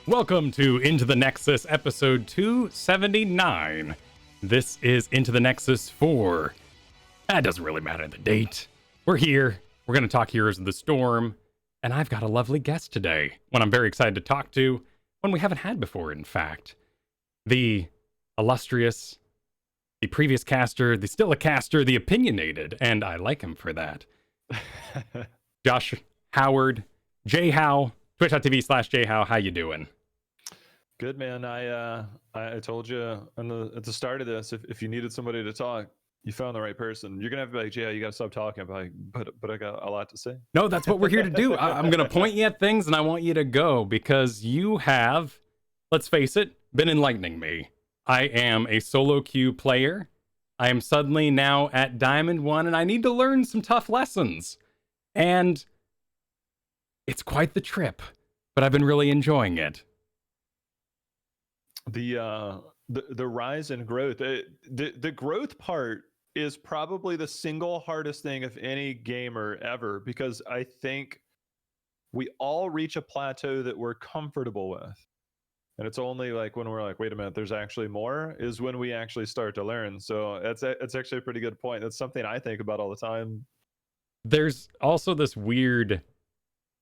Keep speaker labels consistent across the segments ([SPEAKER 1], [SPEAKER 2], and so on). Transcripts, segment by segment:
[SPEAKER 1] Welcome to Into the Nexus, episode 279. This is Into the Nexus 4. That doesn't really matter the date. We're here. We're going to talk Heroes of the Storm. And I've got a lovely guest today, one I'm very excited to talk to, one we haven't had before, in fact. The illustrious, the previous caster, the still a caster, the opinionated, and I like him for that. Josh Howard, Jhow, twitch.tv/Jhow. How you doing?
[SPEAKER 2] Good, man. I told you at the start of this, if you needed somebody to talk, you found the right person. You're gonna have to be like, yeah, you gotta stop talking. But I got a lot to say.
[SPEAKER 1] No, that's what we're here to do. I'm gonna point you at things, and I want you to go because you have, let's face it, been enlightening me. I am a solo queue player. I am suddenly now at Diamond 1, and I need to learn some tough lessons. And it's quite the trip, but I've been really enjoying it.
[SPEAKER 2] The rise and growth, the growth part is probably the single hardest thing of any gamer ever, because I think we all reach a plateau that we're comfortable with, and it's only like when we're like, wait a minute, there's actually more, is when we actually start to learn. So it's actually a pretty good point. That's something I think about all the time. There's
[SPEAKER 1] also this weird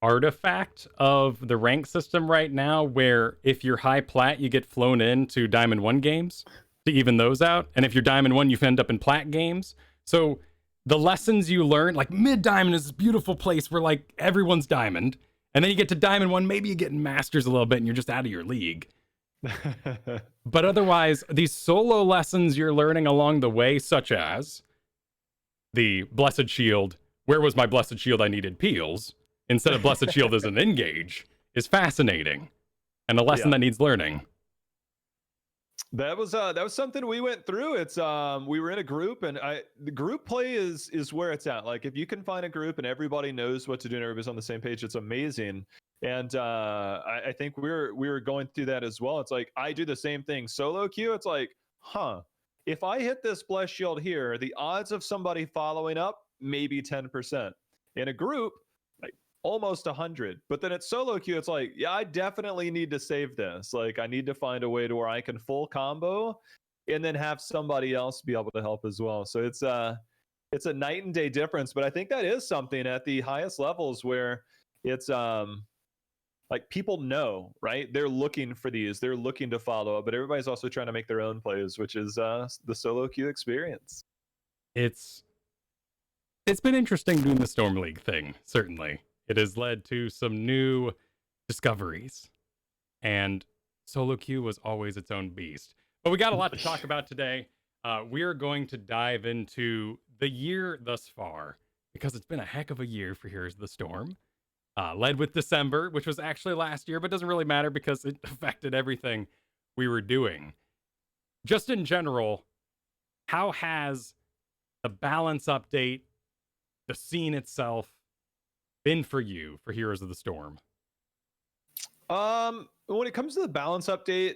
[SPEAKER 1] artifact of the rank system right now where if you're high plat, you get flown into Diamond 1 games to even those out. And if you're Diamond 1, you end up in plat games. So the lessons you learn, like mid-diamond is this beautiful place where like everyone's diamond. And then you get to Diamond 1, maybe you get in Masters a little bit and you're just out of your league. But otherwise, these solo lessons you're learning along the way, such as the Blessed Shield, where was my Blessed Shield? I needed peels. Instead of Blessed Shield as an engage, is fascinating. And a lesson that needs learning.
[SPEAKER 2] That was something we went through. It's we were in a group, and the group play is where it's at. Like if you can find a group and everybody knows what to do and everybody's on the same page, it's amazing. And I think we were going through that as well. It's like I do the same thing solo queue. It's like, if I hit this Blessed Shield here, the odds of somebody following up maybe 10%. In a group, like almost 100. But then at solo queue, it's like, yeah, I definitely need to save this. Like I need to find a way to where I can full combo and then have somebody else be able to help as well. So it's a night and day difference. But I think that is something at the highest levels where it's like people know, right? They're looking for these, they're looking to follow up, but everybody's also trying to make their own plays, which is the solo queue experience.
[SPEAKER 1] It's been interesting doing the Storm League thing, certainly. It has led to some new discoveries. And solo queue was always its own beast. But we got a lot to talk about today. We are going to dive into the year thus far, because it's been a heck of a year for Heroes of the Storm. Led with December, which was actually last year, but doesn't really matter because it affected everything we were doing. Just in general, how has the balance update, the scene itself, been for you for Heroes of the Storm?
[SPEAKER 2] When it comes to the balance update,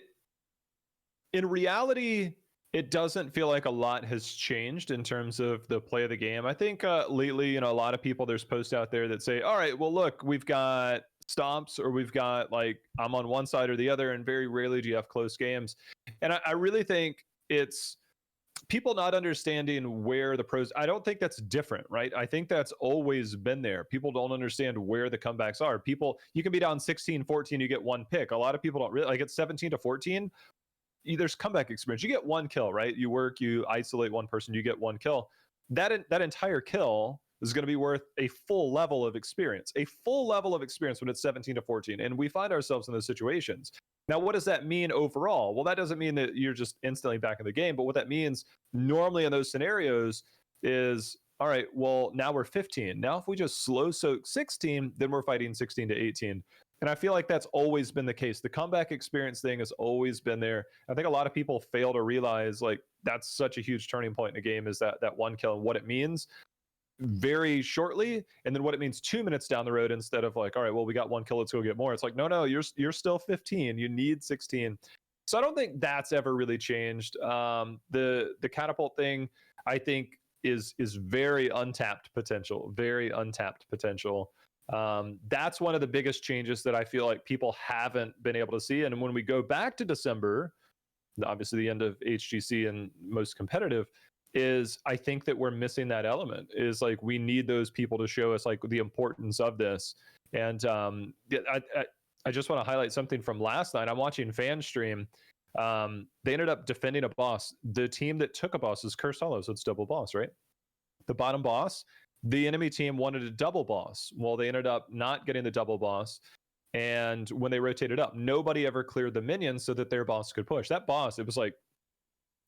[SPEAKER 2] in reality, it doesn't feel like a lot has changed in terms of the play of the game. I think lately, a lot of people, there's posts out there that say, all right, well, look, we've got stomps or we've got like I'm on one side or the other, and very rarely do you have close games. And I really think it's people not understanding where the pros. I don't think that's different, right? I think that's always been there. People don't understand where the comebacks are. You can be down 16-14, you get one pick. A lot of people don't really like it's 17-14. There's comeback experience. You get one kill, right? You work, you isolate one person, you get one kill. That entire kill is going to be worth a full level of experience. A full level of experience when it's 17-14. And we find ourselves in those situations. Now, what does that mean overall? Well, that doesn't mean that you're just instantly back in the game. But what that means normally in those scenarios is, all right, well, now we're 15. Now, if we just slow soak 16, then we're fighting 16-18. And I feel like that's always been the case. The comeback experience thing has always been there. I think a lot of people fail to realize like that's such a huge turning point in a game is that one kill and what it means very shortly, and then what it means 2 minutes down the road instead of like, all right, well, we got one kill, let's go get more. It's like, no, you're still 15. You need 16. So I don't think that's ever really changed. The catapult thing, I think, is very untapped potential. That's one of the biggest changes that I feel like people haven't been able to see. And when we go back to December, obviously the end of HGC and most competitive, is I think that we're missing that element. Is like we need those people to show us like the importance of this. And I just want to highlight something from last night. I'm watching fan stream. They ended up defending a boss. The team that took a boss is Cursed Hollow, so it's double boss, right? The bottom boss, the enemy team wanted a double boss. Well, they ended up not getting the double boss. And when they rotated up, nobody ever cleared the minions so that their boss could push. That boss, it was like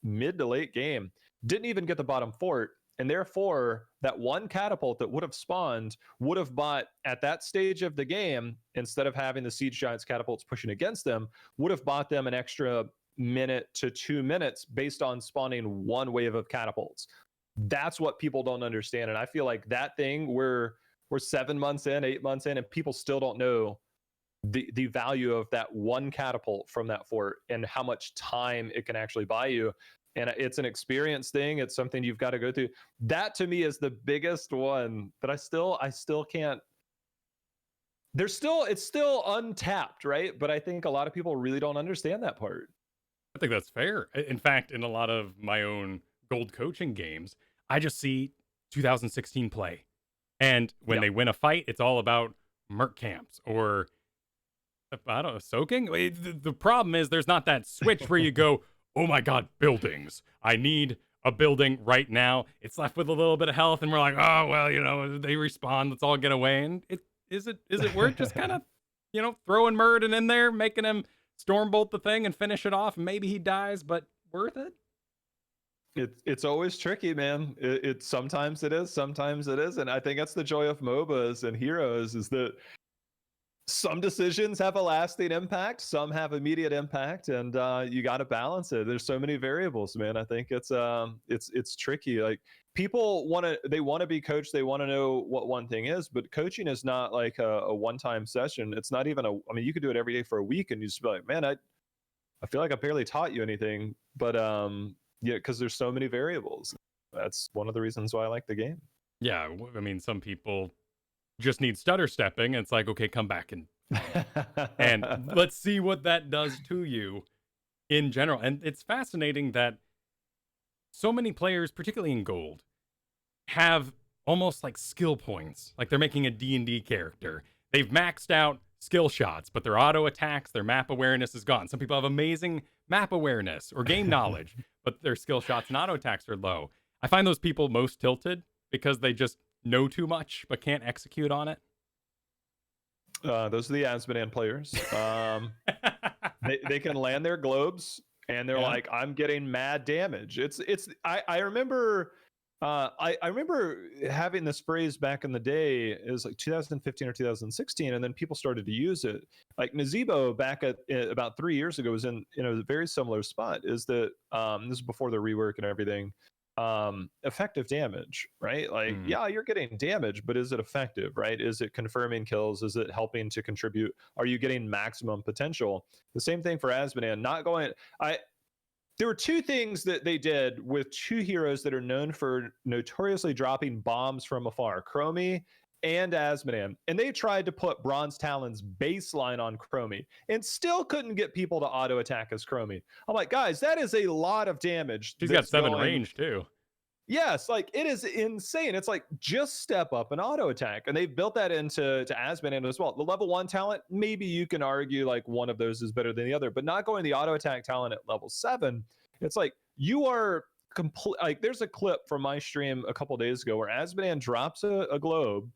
[SPEAKER 2] mid to late game, didn't even get the bottom fort. And therefore, that one catapult that would have spawned would have bought at that stage of the game, instead of having the Siege Giants catapults pushing against them, would have bought them an extra minute to 2 minutes based on spawning one wave of catapults. That's what people don't understand. And I feel like that thing, we're 7 months in, 8 months in, and people still don't know the value of that one catapult from that fort and how much time it can actually buy you. And it's an experience thing. It's something you've got to go through. That to me is the biggest one that I still can't. It's still untapped, right? But I think a lot of people really don't understand that part.
[SPEAKER 1] I think that's fair. In fact, in a lot of my own gold coaching games, I just see 2016 play. And when they win a fight, it's all about merc camps or, I don't know, soaking. The problem is there's not that switch where you go, oh my God, buildings. I need a building right now. It's left with a little bit of health, and we're like, oh, well, they respawn. Let's all get away. And is it worth just kind of, throwing Murden in there, making him stormbolt the thing and finish it off? Maybe he dies, but worth it?
[SPEAKER 2] It's always tricky, man. It sometimes it is, sometimes it isn't. I think that's the joy of MOBAs and Heroes, is that some decisions have a lasting impact, some have immediate impact, and you got to balance it. There's so many variables, man. I think it's tricky. Like people want to be coached, they want to know what one thing is, but coaching is not like a one-time session. It's not even I mean, you could do it every day for a week, and you just be like, man, I feel like I barely taught you anything. But yeah, because there's so many variables. That's one of the reasons why I like the game.
[SPEAKER 1] Yeah, I mean, some people just need stutter stepping, and it's like, okay, come back and let's see what that does to you in general. And it's fascinating that so many players, particularly in gold, have almost like skill points, like they're making a D&D character. They've maxed out skill shots, but their auto attacks, their map awareness is gone. Some people have amazing map awareness or game knowledge, but their skill shots and auto attacks are low. I find those people most tilted because they just know too much but can't execute on it.
[SPEAKER 2] Those are the Asmodan players. They can land their globes and they're like, I'm getting mad damage. I remember I remember having this phrase back in the day. It was like 2015 or 2016, and then people started to use it. Like Nazebo back at about 3 years ago was in a very similar spot. Is that this is before the rework and everything. Effective damage, right? Like, yeah, you're getting damage, but is it effective, right? Is it confirming kills? Is it helping to contribute? Are you getting maximum potential? The same thing for Asmodan. There were two things that they did with two heroes that are known for notoriously dropping bombs from afar, Chromie and Asmodan. And they tried to put Bronze Talon's baseline on Chromie and still couldn't get people to auto attack as Chromie. I'm like, guys, that is a lot of damage.
[SPEAKER 1] She's got 7 range too.
[SPEAKER 2] Yes, like it is insane. It's like just step up and auto attack. And they've built that into Asmodan as well. The level 1 talent, maybe you can argue like one of those is better than the other, but not going the auto attack talent at level 7. It's like you are complete. Like there's a clip from my stream a couple days ago where Asmodan drops a globe,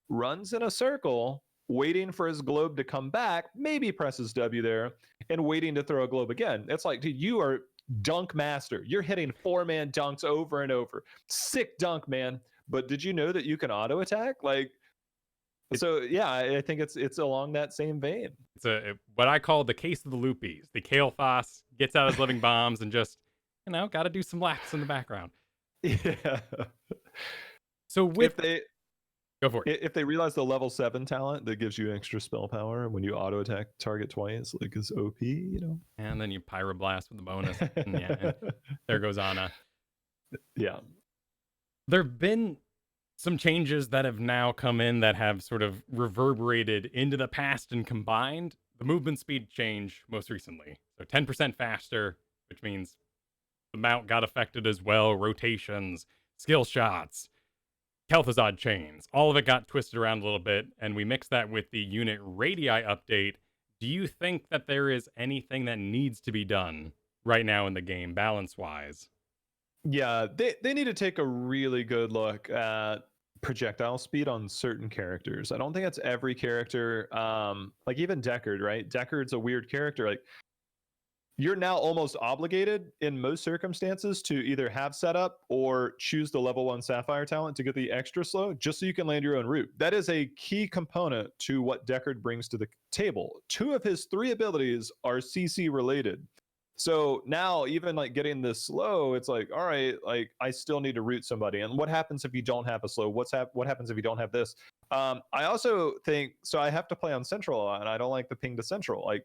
[SPEAKER 2] runs in a circle, waiting for his globe to come back, maybe presses W there, and waiting to throw a globe again. It's like, dude, you are dunk master. You're hitting 4-man dunks over and over. Sick dunk, man. But did you know that you can auto attack? Like, so yeah, I think it's along that same vein.
[SPEAKER 1] It's what I call the case of the loopies. The Kael'thas gets out his living bombs and just, got to do some laps in the background.
[SPEAKER 2] Yeah.
[SPEAKER 1] So go for it.
[SPEAKER 2] If they realize the level 7 talent that gives you extra spell power when you auto attack target twice, like is OP,
[SPEAKER 1] And then you pyroblast with the bonus. and there goes Anna.
[SPEAKER 2] Yeah.
[SPEAKER 1] There've been some changes that have now come in that have sort of reverberated into the past and combined. The movement speed change most recently. So 10% faster, which means the mount got affected as well. Rotations, skill shots, Kel'Thuzad chains. All of it got twisted around a little bit, and we mixed that with the unit radii update. Do you think that there is anything that needs to be done right now in the game, balance-wise?
[SPEAKER 2] Yeah, they need to take a really good look at projectile speed on certain characters. I don't think that's every character. Like even Deckard, right? Deckard's a weird character. Like you're now almost obligated in most circumstances to either have setup or choose the level 1 Sapphire talent to get the extra slow just so you can land your own route. That is a key component to what Deckard brings to the table. 2 of his 3 abilities are CC related. So now even like getting this slow, it's like, all right, like I still need to root somebody. And what happens if you don't have a slow? What happens if you don't have this? I also think, so I have to play on central a lot, and I don't like the ping to central. Like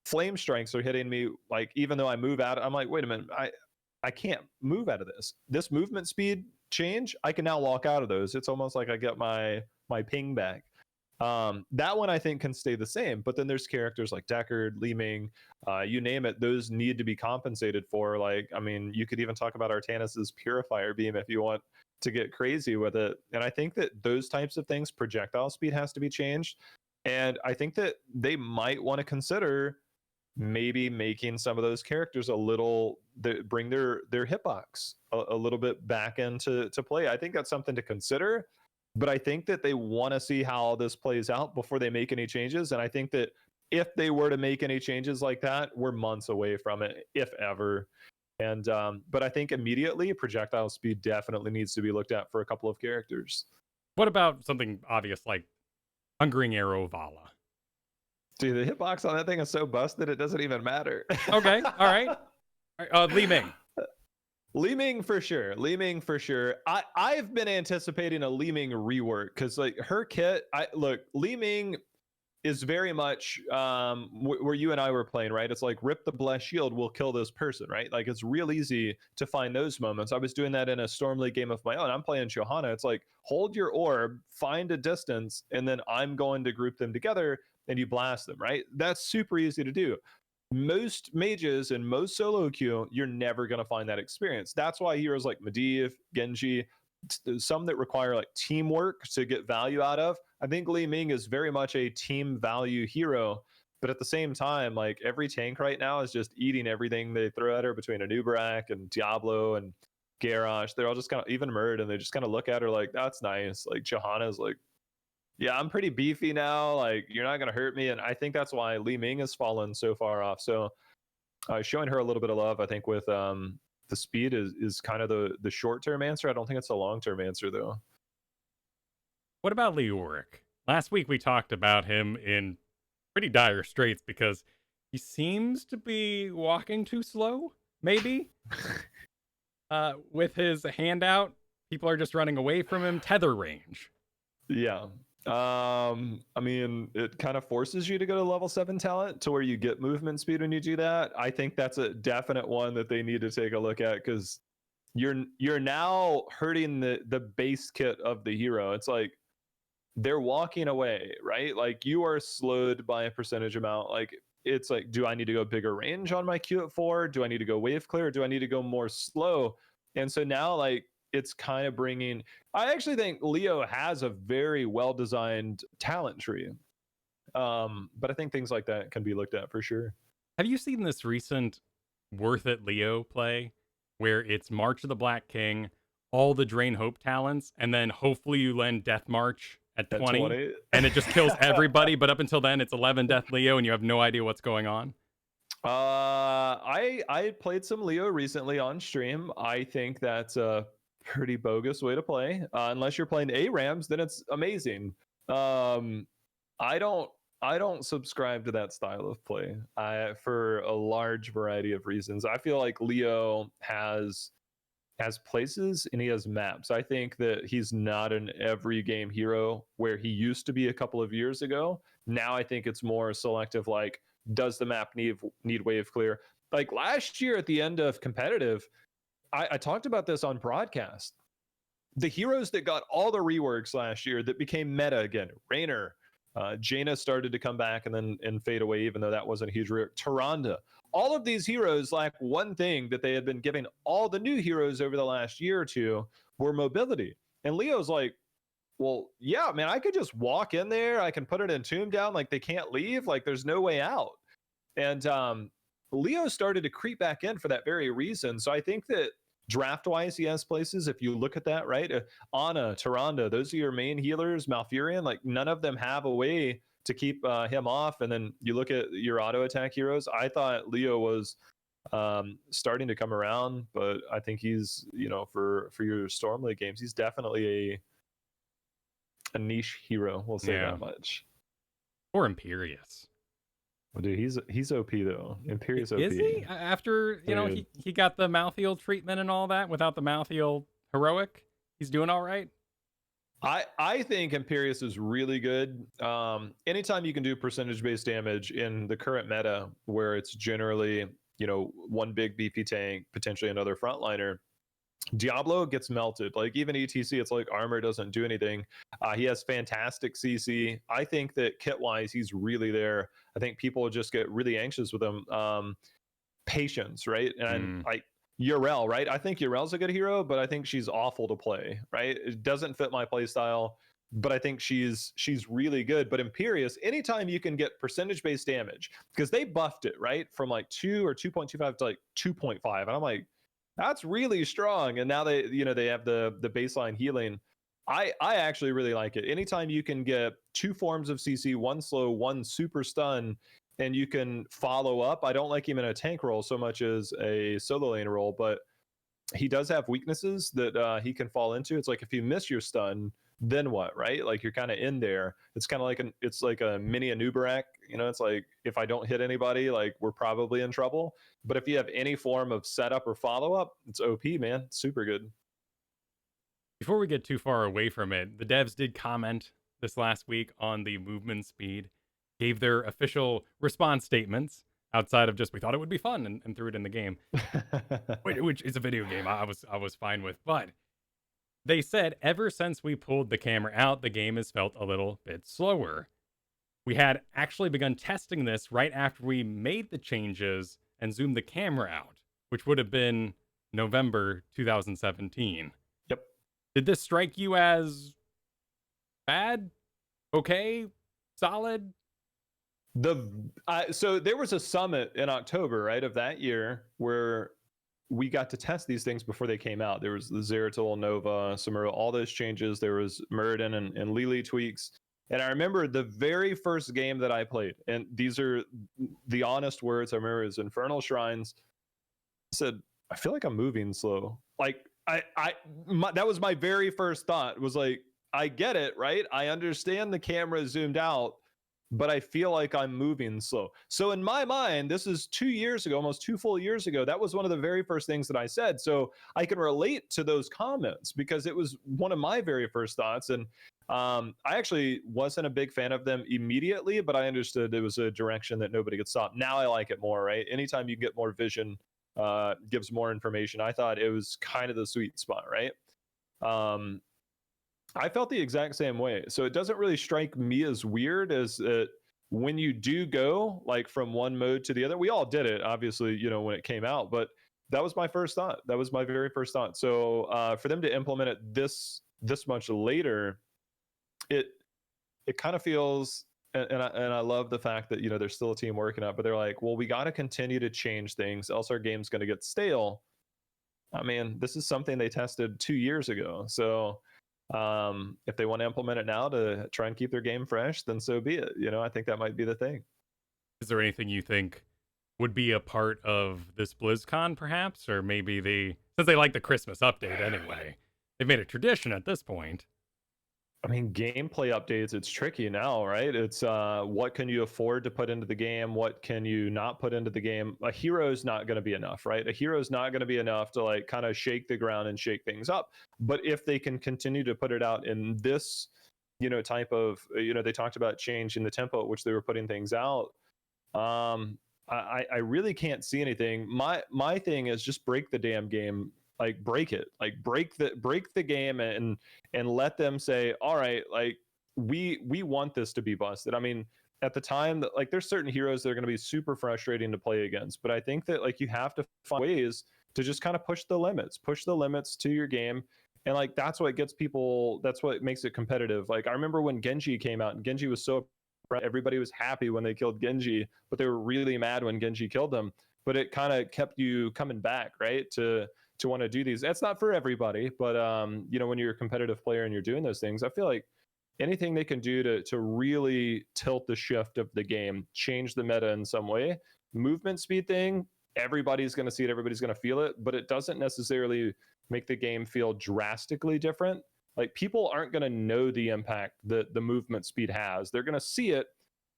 [SPEAKER 2] flame strikes are hitting me, like even though I move out, I'm like, wait a minute, I can't move out of this movement speed change. I can now walk out of those. It's almost like I get my ping back. That one I think can stay the same, but then there's characters like Deckard, Li Ming, you name it, those need to be compensated for. Like, I mean, you could even talk about Artanis's Purifier Beam if you want to get crazy with it. And I think that those types of things, projectile speed has to be changed. And I think that they might want to consider maybe making some of those characters a little, bring their hitbox a little bit back into play. I think that's something to consider, but I think that they want to see how this plays out before they make any changes. And I think that if they were to make any changes like that, we're months away from it, if ever. And but I think immediately projectile speed definitely needs to be looked at for a couple of characters.
[SPEAKER 1] What about something obvious like Hungering Arrow Vala?
[SPEAKER 2] Dude, the hitbox on that thing is so busted it doesn't even matter.
[SPEAKER 1] Okay, all right. Li Ming.
[SPEAKER 2] Li Ming for sure. Li Ming for sure. I've been anticipating a Li Ming rework because like her kit. Look, Li Ming is very much where you and I were playing, right? It's like rip the blessed shield, will kill this person, right? Like it's real easy to find those moments. I was doing that in a Storm League game of my own. I'm playing Johanna. It's like hold your orb, find a distance, and then I'm going to group them together and you blast them, right? That's super easy to do. Most mages and most solo queue, you're never going to find that experience. That's why heroes like Medivh, Genji, some that require like teamwork to get value out of. I think Li Ming is very much a team value hero, but at the same time, like every tank right now is just eating everything they throw at her between Anub'arak and Diablo and Garrosh. They're all just kind of, even Murd, and they just kind of look at her like, that's nice. Like Johanna's like, yeah, I'm pretty beefy now. Like, you're not going to hurt me. And I think that's why Li Ming has fallen so far off. So showing her a little bit of love, I think, with the speed is kind of the short-term answer. I don't think it's a long-term answer, though.
[SPEAKER 1] What about Leoric? Last week we talked about him in pretty dire straits because he seems to be walking too slow, maybe. With his handout, people are just running away from him. Tether range.
[SPEAKER 2] Yeah. I mean, it kind of forces you to go to level 7 talent to where you get movement speed when you do that. I think that's a definite one that they need to take a look at because you're now hurting the base kit of the hero. It's like they're walking away, right? Like you are slowed by a percentage amount. Like it's like, do I need to go bigger range on my Q at 4? Do I need to go wave clear? Or do I need to go more slow? And so now like it's kind of bringing, I actually think Leo has a very well-designed talent tree. But I think things like that can be looked at for sure.
[SPEAKER 1] Have you seen this recent Worth It Leo play where it's March of the Black King, all the Drain Hope talents, and then hopefully you land Death March at 20, and it just kills everybody, but up until then it's 11 Death Leo and you have no idea what's going on?
[SPEAKER 2] I played some Leo recently on stream. I think that's a pretty bogus way to play. Unless you're playing ARAMs, then it's amazing. I don't subscribe to that style of play for a large variety of reasons. I feel like Leo has places and he has maps. I think that he's not an every game hero where he used to be a couple of years ago. Now I think it's more selective, like does the map need wave clear? Like last year at the end of competitive, I talked about this on broadcast. the heroes that got all the reworks last year that became meta again, Raynor, Jaina started to come back and fade away, even though that wasn't a huge rework. Tyrande, all of these heroes lack one thing that they had been giving all the new heroes over the last year or two were mobility. And Leo's like, well, yeah, man, I could just walk in there. I can put an entomb down. Like, they can't leave. Like, there's no way out. And Leo started to creep back in for that very reason. So I think that draft-wise, he has places. If you look at that, right? Ana, Tyrande, those are your main healers. Malfurion, like, none of them have a way to keep him off. And then you look at your auto attack heroes. I thought Leo was starting to come around, but I think he's, for your Storm League games, he's definitely a niche hero. We'll say that much.
[SPEAKER 1] Or Imperius.
[SPEAKER 2] Well, dude, he's OP though. Imperius OP.
[SPEAKER 1] Is he? After he got the Malthael treatment and all that without the Malthael heroic, he's doing all right.
[SPEAKER 2] I think Imperius is really good. Anytime you can do percentage-based damage in the current meta, where it's generally one big BP tank, potentially another frontliner, Diablo gets melted. Like, even ETC, it's like armor doesn't do anything. He has fantastic CC. I think that kit-wise, he's really there. I think people just get really anxious with him. Patience, right? And Yrel, right? I think Yrel's a good hero, but I think she's awful to play, right? It doesn't fit my play style, but I think she's really good. But Imperius, anytime you can get percentage-based damage, because they buffed it, right? From like 2 or 2.25 to like 2.5. And I'm like, that's really strong. And now they have the baseline healing. I actually really like it. Anytime you can get 2 forms of CC, 1 slow, 1 super stun, and you can follow up. I don't like him in a tank role so much as a solo lane role, but he does have weaknesses that he can fall into. It's like, if you miss your stun, then what, right? Like, you're kind of in there. It's kind of like it's like a mini Anubarak. It's like, if I don't hit anybody, like, we're probably in trouble. But if you have any form of setup or follow up, it's OP, man. Super good.
[SPEAKER 1] Before we get too far away from it, the devs did comment this last week on the movement speed, gave their official response statements outside of just, we thought it would be fun, and threw it in the game, which is a video game. I was fine with, but they said ever since we pulled the camera out, the game has felt a little bit slower. We had actually begun testing this right after we made the changes and zoomed the camera out, which would have been November 2017.
[SPEAKER 2] Yep.
[SPEAKER 1] Did this strike you as bad? Okay? Solid?
[SPEAKER 2] So there was a summit in October, right, of that year, where we got to test these things before they came out. There was the Zeratul, Nova, Samura, all those changes. There was Muradin and Lili tweaks. And I remember the very first game that I played, and these are the honest words I remember, is Infernal Shrines. I said, I feel like I'm moving slow. Like, that was my very first thought, was like, I get it, right? I understand the camera zoomed out, but I feel like I'm moving slow. So in my mind, this is 2 years ago, almost 2 full years ago. That was one of the very first things that I said. So I can relate to those comments because it was one of my very first thoughts. And I actually wasn't a big fan of them immediately, but I understood it was a direction that nobody could stop. Now I like it more, right? Anytime you get more vision, gives more information. I thought it was kind of the sweet spot, right? I felt the exact same way. So it doesn't really strike me as weird as when you do go like from one mode to the other. We all did it, obviously, when it came out, but that was my first thought. That was my very first thought. So for them to implement it this much later, it kind of feels, and I love the fact that, there's still a team working on it, but they're like, well, we got to continue to change things, else our game's going to get stale. I mean, this is something they tested 2 years ago. So if they want to implement it now to try and keep their game fresh, then so be it. I think that might be the thing.
[SPEAKER 1] Is there anything you think would be a part of this BlizzCon, perhaps? Or maybe since they like the Christmas update anyway, they've made a tradition at this point.
[SPEAKER 2] I mean, gameplay updates, it's tricky now, right? It's what can you afford to put into the game? What can you not put into the game? A hero's not going to be enough, right? A hero's not going to be enough to like kind of shake the ground and shake things up. But if they can continue to put it out in this, type of, they talked about changing the tempo at which they were putting things out. I really can't see anything. My thing is just break the damn game. like break it, like break the game and let them say, all right, like we want this to be busted. I mean, at the time that like there's certain heroes that are going to be super frustrating to play against, but I think that like you have to find ways to just kind of push the limits to your game. And like that's what gets people, that's what makes it competitive. Like I remember when Genji came out, and Genji was so, everybody was happy when they killed Genji, but they were really mad when Genji killed them. But it kind of kept you coming back, right, to want to do these. That's not for everybody, but you know, when you're a competitive player and you're doing those things, I feel like anything they can do to really tilt the shift of the game, change the meta in some way. Movement speed thing, everybody's going to see it, everybody's going to feel it, but it doesn't necessarily make the game feel drastically different. Like people aren't going to know the impact that the movement speed has. They're going to see it.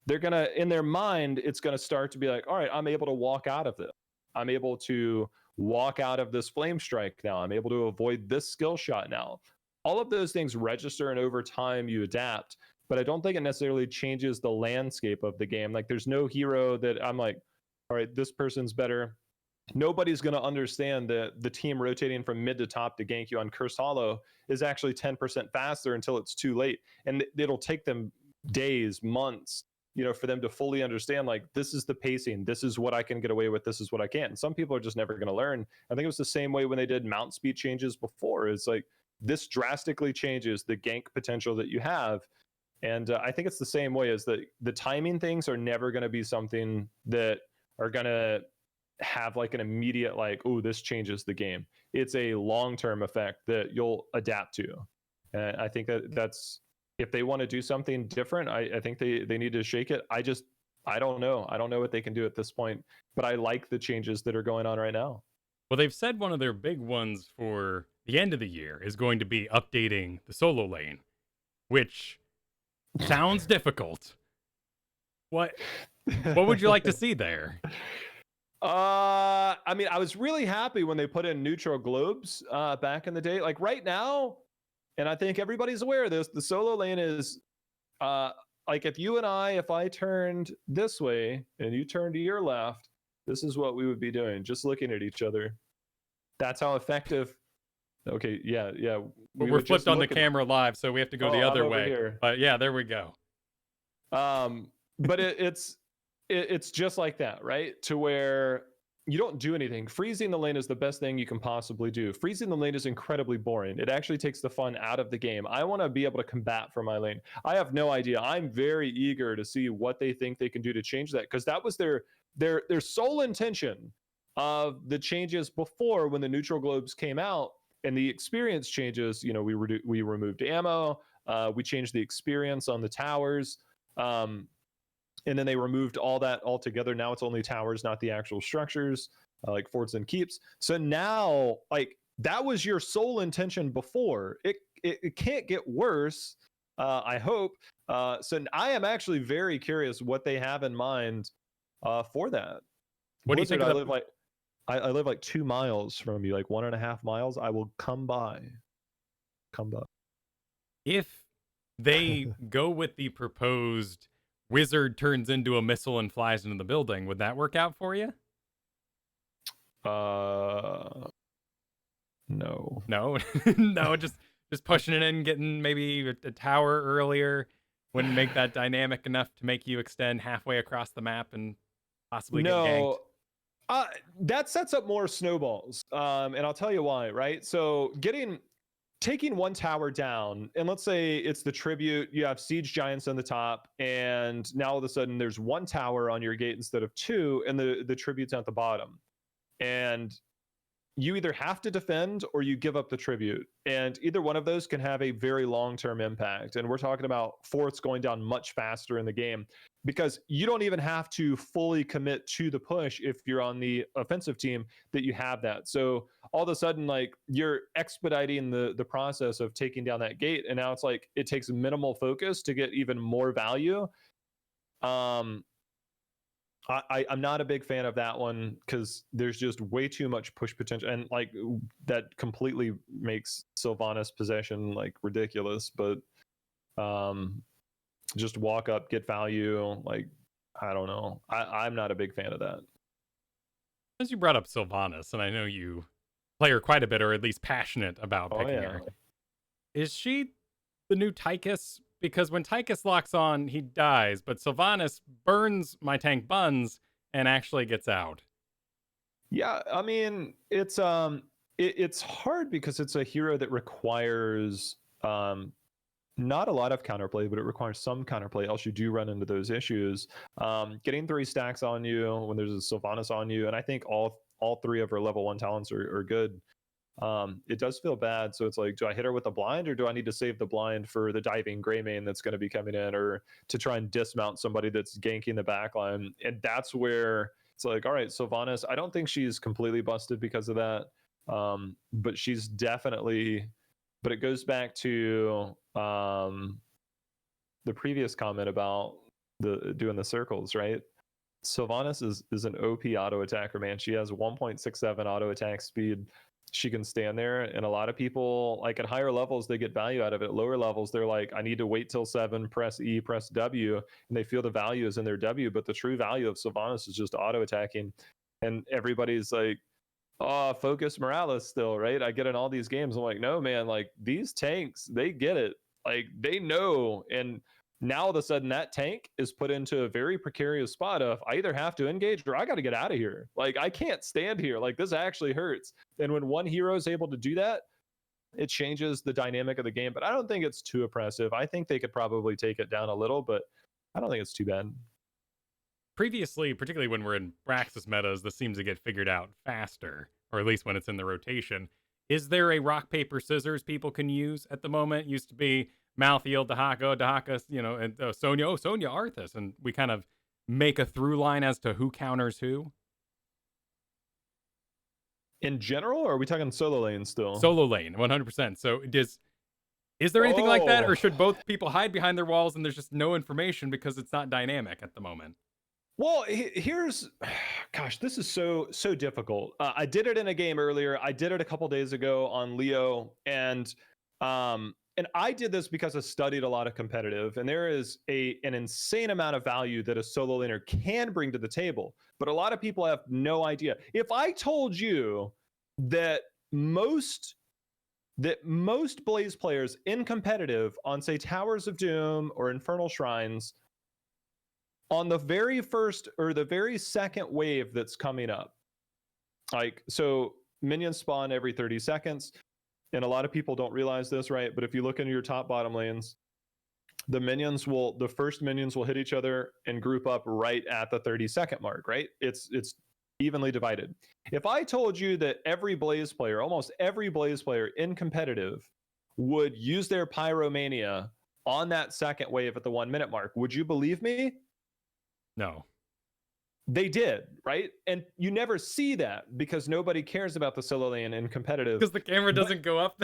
[SPEAKER 2] They're going to, in their mind, it's going to start to be like, all right, I'm able to walk out of this. I'm able to walk out of this flame strike now. I'm able to avoid this skill shot now. All of those things register, and over time you adapt, but I don't think it necessarily changes the landscape of the game. Like there's no hero that I'm like, all right, this person's better. Nobody's going to understand that the team rotating from mid to top to gank you on Cursed Hollow is actually 10% faster until it's too late. And it'll take them days, months, you know, for them to fully understand, like, this is the pacing, this is what I can get away with, this is what I can't. And some people are just never going to learn. I think it was the same way when they did mount speed changes before. It's like, this drastically changes the gank potential that you have. And I think it's the same way as the timing things are never going to be something that are going to have like an immediate, like, oh, this changes the game. It's a long-term effect that you'll adapt to. And I think that's, if they want to do something different, I think they need to shake it. I don't know. I don't know what they can do at this point, but I like the changes that are going on right now.
[SPEAKER 1] Well, they've said one of their big ones for the end of the year is going to be updating the solo lane, which sounds difficult. What would you like to see there?
[SPEAKER 2] I mean, I was really happy when they put in neutral globes back in the day. Like right now, and I think everybody's aware of this, the solo lane is like if I turned this way and you turned to your left, this is what we would be doing, just looking at each other. That's how effective. Okay, yeah.
[SPEAKER 1] We're flipped on the camera live, so we have to go the other way.
[SPEAKER 2] Here.
[SPEAKER 1] But yeah, there we go.
[SPEAKER 2] But it's just like that, right? To where you don't do anything. Freezing the lane is the best thing you can possibly do. Freezing the lane is incredibly boring. It actually takes the fun out of the game. I want to be able to combat for my lane. I have no idea. I'm very eager to see what they think they can do to change that, because that was their sole intention of the changes before, when the neutral globes came out and the experience changes. You know, we removed ammo. We changed the experience on the towers. And then they removed all that altogether. Now it's only towers, not the actual structures, like forts and keeps. So now, like, that was your sole intention before. It can't get worse, I hope. So I am actually very curious what they have in mind for that.
[SPEAKER 1] What
[SPEAKER 2] Blizzard,
[SPEAKER 1] do you think?
[SPEAKER 2] I live like 2 miles from you, like 1.5 miles. I will come by.
[SPEAKER 1] If they go with the proposed wizard turns into a missile and flies into the building, would that work out for you?
[SPEAKER 2] No.
[SPEAKER 1] No, just pushing it in, getting maybe a tower earlier wouldn't make that dynamic enough to make you extend halfway across the map and possibly get ganked.
[SPEAKER 2] That sets up more snowballs, and I'll tell you why, right? So taking one tower down, and let's say it's the tribute, you have siege giants on the top, and now all of a sudden there's one tower on your gate instead of two, and the tribute's at the bottom. And you either have to defend or you give up the tribute. And either one of those can have a very long-term impact. And we're talking about forts going down much faster in the game, because you don't even have to fully commit to the push if you're on the offensive team that you have that. So all of a sudden, like, you're expediting the process of taking down that gate. And now it's like it takes minimal focus to get even more value. I'm not a big fan of that one, because there's just way too much push potential, and like that completely makes Sylvanas possession like ridiculous. But just walk up, get value. Like, I don't know. I'm not a big fan of that.
[SPEAKER 1] As you brought up Sylvanas, and I know you play her quite a bit, or at least passionate about
[SPEAKER 2] Oh
[SPEAKER 1] picking
[SPEAKER 2] yeah.
[SPEAKER 1] her. Is she the new Tychus? Because when Tychus locks on, he dies, but Sylvanas burns my tank buns and actually gets out.
[SPEAKER 2] Yeah, I mean, it's hard because it's a hero that requires not a lot of counterplay, but it requires some counterplay, else you do run into those issues. Getting 3 stacks on you when there's a Sylvanas on you, and I think all 3 of her level 1 talents are good. It does feel bad, so it's like, do I hit her with a blind, or do I need to save the blind for the diving Greymane that's going to be coming in, or to try and dismount somebody that's ganking the backline? And that's where it's like, all right, Sylvanas, I don't think she's completely busted because of that, but she's definitely. But it goes back to the previous comment about doing the circles, right? Sylvanas is an OP auto attacker, man. She has 1.67 auto attack speed. She can stand there, and a lot of people, like at higher levels, they get value out of it. Lower levels, they're like, I need to wait till 7, press E, press W, and they feel the value is in their W. But the true value of Sylvanas is just auto attacking, and everybody's like, oh, focus Morales still, right? I get in all these games. I'm like, no, man, like these tanks, they get it. Like they know. And now all of a sudden that tank is put into a very precarious spot of I either have to engage or I got to get out of here. Like I can't stand here. Like this actually hurts. And when one hero is able to do that, it changes the dynamic of the game. But I don't think it's too oppressive. I think they could probably take it down a little, but I don't think it's too bad.
[SPEAKER 1] Previously, particularly when we're in Braxis metas, this seems to get figured out faster, or at least when it's in the rotation. Is there a rock, paper, scissors people can use at the moment? It used to be Malthael, Dahaka, and Sonya, Arthas, and we kind of make a through line as to who counters who?
[SPEAKER 2] In general, or are we talking solo lane still?
[SPEAKER 1] Solo lane, 100%. So is there anything like that, or should both people hide behind their walls and there's just no information because it's not dynamic at the moment?
[SPEAKER 2] Well, here's, gosh, this is so difficult. I did it in a game earlier. I did it a couple days ago on Leo, and I did this because I studied a lot of competitive, and there is an insane amount of value that a solo laner can bring to the table, but a lot of people have no idea. If I told you that most Blaze players in competitive on, say, Towers of Doom or Infernal Shrines, on the very first or the very second wave that's coming up, like, so minions spawn every 30 seconds, and a lot of people don't realize this, right? But if you look into your top bottom lanes, the first minions will hit each other and group up right at the 30-second mark, right? It's evenly divided. If I told you that almost every Blaze player in competitive would use their Pyromania on that second wave at the 1 minute mark, would you believe me?
[SPEAKER 1] No.
[SPEAKER 2] They did, right? And you never see that because nobody cares about the solo lane in competitive.
[SPEAKER 1] Because the camera doesn't go up.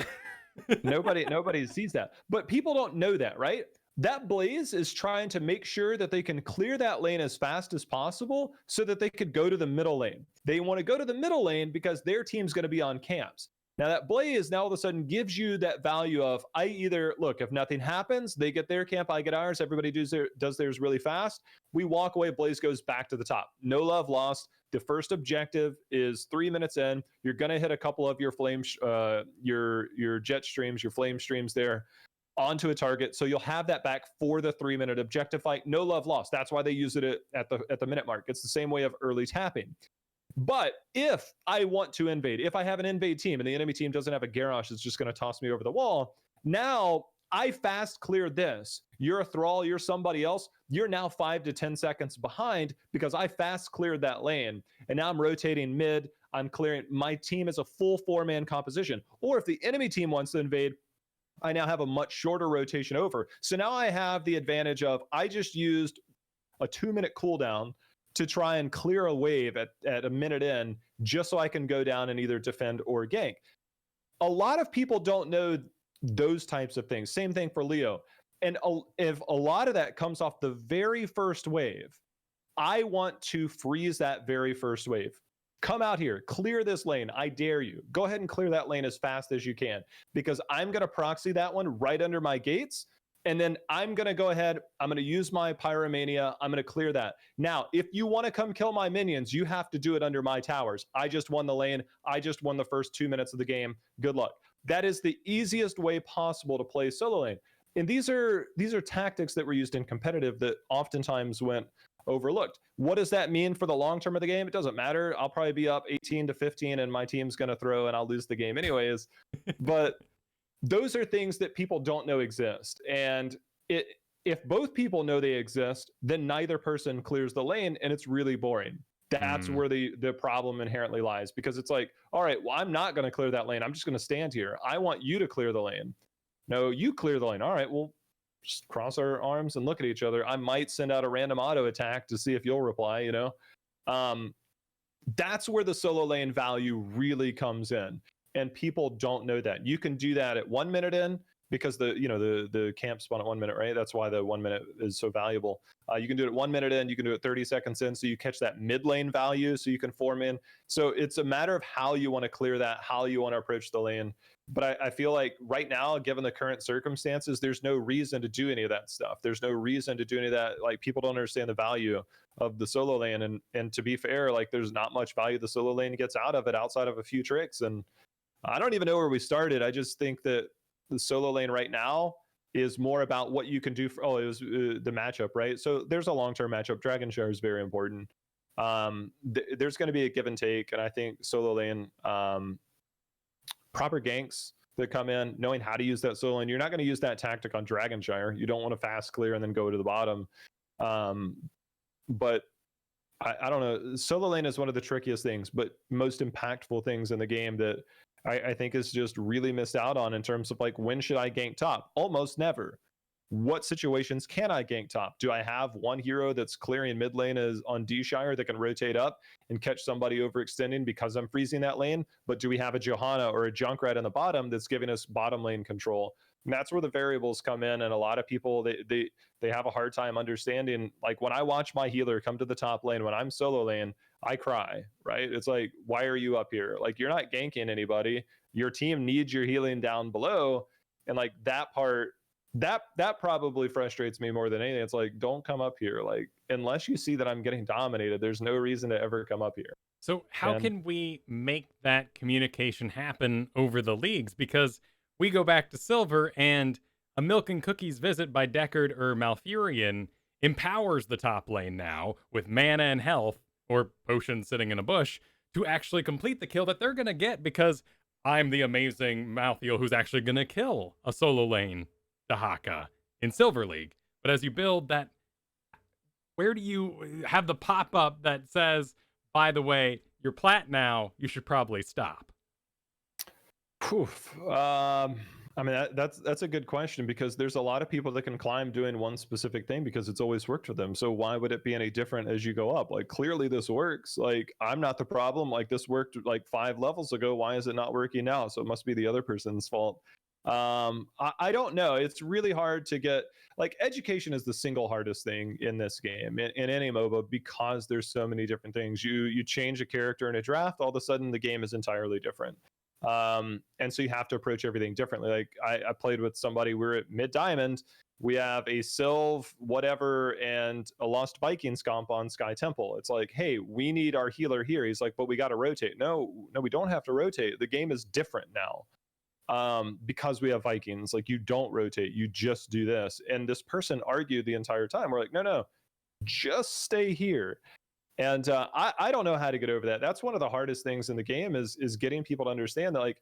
[SPEAKER 2] nobody sees that. But people don't know that, right? That Blaze is trying to make sure that they can clear that lane as fast as possible so that they could go to the middle lane. They want to go to the middle lane because their team's going to be on camps. Now that Blaze now all of a sudden gives you that value of, I either, look, if nothing happens, they get their camp, I get ours, everybody does theirs really fast. We walk away, Blaze goes back to the top. No love lost. The first objective is 3 minutes in. You're going to hit a couple of your your jet streams, your flame streams there onto a target. So you'll have that back for the 3 minute objective fight. No love lost. That's why they use it at the minute mark. It's the same way of early tapping. But if I want to invade, if I have an invade team and the enemy team doesn't have a Garrosh that's just going to toss me over the wall, now I fast cleared this. You're a Thrall, you're somebody else. You're now 5 to 10 seconds behind because I fast cleared that lane. And now I'm rotating mid. I'm clearing. My team is a full 4-man composition. Or if the enemy team wants to invade, I now have a much shorter rotation over. So now I have the advantage of I just used a 2-minute cooldown to try and clear a wave at a minute in, just so I can go down and either defend or gank. A lot of people don't know those types of things. Same thing for Leo. And if a lot of that comes off the very first wave, I want to freeze that very first wave. Come out here, clear this lane. I dare you. Go ahead and clear that lane as fast as you can, because I'm going to proxy that one right under my gates. And then I'm going to go ahead, I'm going to use my Pyromania, I'm going to clear that. Now, if you want to come kill my minions, you have to do it under my towers. I just won the lane. I just won the first 2 minutes of the game. Good luck. That is the easiest way possible to play solo lane. And these are tactics that were used in competitive that oftentimes went overlooked. What does that mean for the long term of the game? It doesn't matter. I'll probably be up 18-15 and my team's going to throw and I'll lose the game anyways. But those are things that people don't know exist. And if both people know they exist, then neither person clears the lane and it's really boring. That's where the problem inherently lies, because it's like, all right, well, I'm not going to clear that lane. I'm just going to stand here. I want you to clear the lane. No, you clear the lane. All right, well, just cross our arms and look at each other. I might send out a random auto attack to see if you'll reply, you know? That's where the solo lane value really comes in. And people don't know that. You can do that at 1 minute in, because the camp spawn at 1 minute, right? That's why the 1 minute is so valuable. You can do it at 1 minute in, you can do it 30 seconds in, so you catch that mid lane value, so you can form in. So it's a matter of how you want to clear that, how you want to approach the lane. But I feel like right now, given the current circumstances, there's no reason to do any of that stuff. There's no reason to do any of that. Like, people don't understand the value of the solo lane. And to be fair, like, there's not much value the solo lane gets out of it outside of a few tricks. And I don't even know where we started. I just think that the solo lane right now is more about what you can do for, it was the matchup, right? So there's a long-term matchup. Dragon Share is very important. There's going to be a give and take, and I think solo lane, proper ganks that come in, knowing how to use that solo lane. You're not going to use that tactic on Dragonshire. You don't want to fast clear and then go to the bottom. But I don't know. Solo lane is one of the trickiest things, but most impactful things in the game that I think is just really missed out on, in terms of like, when should I gank top? Almost never. What situations can I gank top? Do I have one hero that's clearing mid lane as on D-Shire that can rotate up and catch somebody overextending because I'm freezing that lane? But do we have a Johanna or a Junkrat in the bottom that's giving us bottom lane control? And that's where the variables come in, and a lot of people they have a hard time understanding. Like, when I watch my healer come to the top lane when I'm solo lane, I cry, right? It's like, why are you up here? Like, you're not ganking anybody. Your team needs your healing down below. And like, that part, that probably frustrates me more than anything. It's like, don't come up here. Like, unless you see that I'm getting dominated, there's no reason to ever come up here.
[SPEAKER 1] So how can we make that communication happen over the leagues? Because we go back to Silver, and a Milk and Cookies visit by Deckard or Malfurion empowers the top lane now with mana and health, or potions sitting in a bush, to actually complete the kill that they're going to get, because I'm the amazing Malthael who's actually going to kill a solo lane Dahaka in Silver League. But as you build that, where do you have the pop-up that says, by the way, you're plat now, you should probably stop?
[SPEAKER 2] Poof. I mean, that's a good question, because there's a lot of people that can climb doing one specific thing because it's always worked for them. So why would it be any different as you go up? Like, clearly this works. Like, I'm not the problem. Like, this worked like 5 levels ago. Why is it not working now? So it must be the other person's fault. I don't know. It's really hard to get, like, education is the single hardest thing in this game, in any MOBA, because there's so many different things. You change a character in a draft, all of a sudden the game is entirely different. And so you have to approach everything differently. Like, I played with somebody, we're at mid diamond, we have a Sylve whatever and a Lost Vikings comp on Sky Temple. It's like, hey, we need our healer here. He's like, but we got to rotate. No, we don't have to rotate. The game is different now, because we have Vikings. Like, you don't rotate, you just do this. And this person argued the entire time. We're like, no, just stay here. And I don't know how to get over that. That's one of the hardest things in the game, is getting people to understand that, like,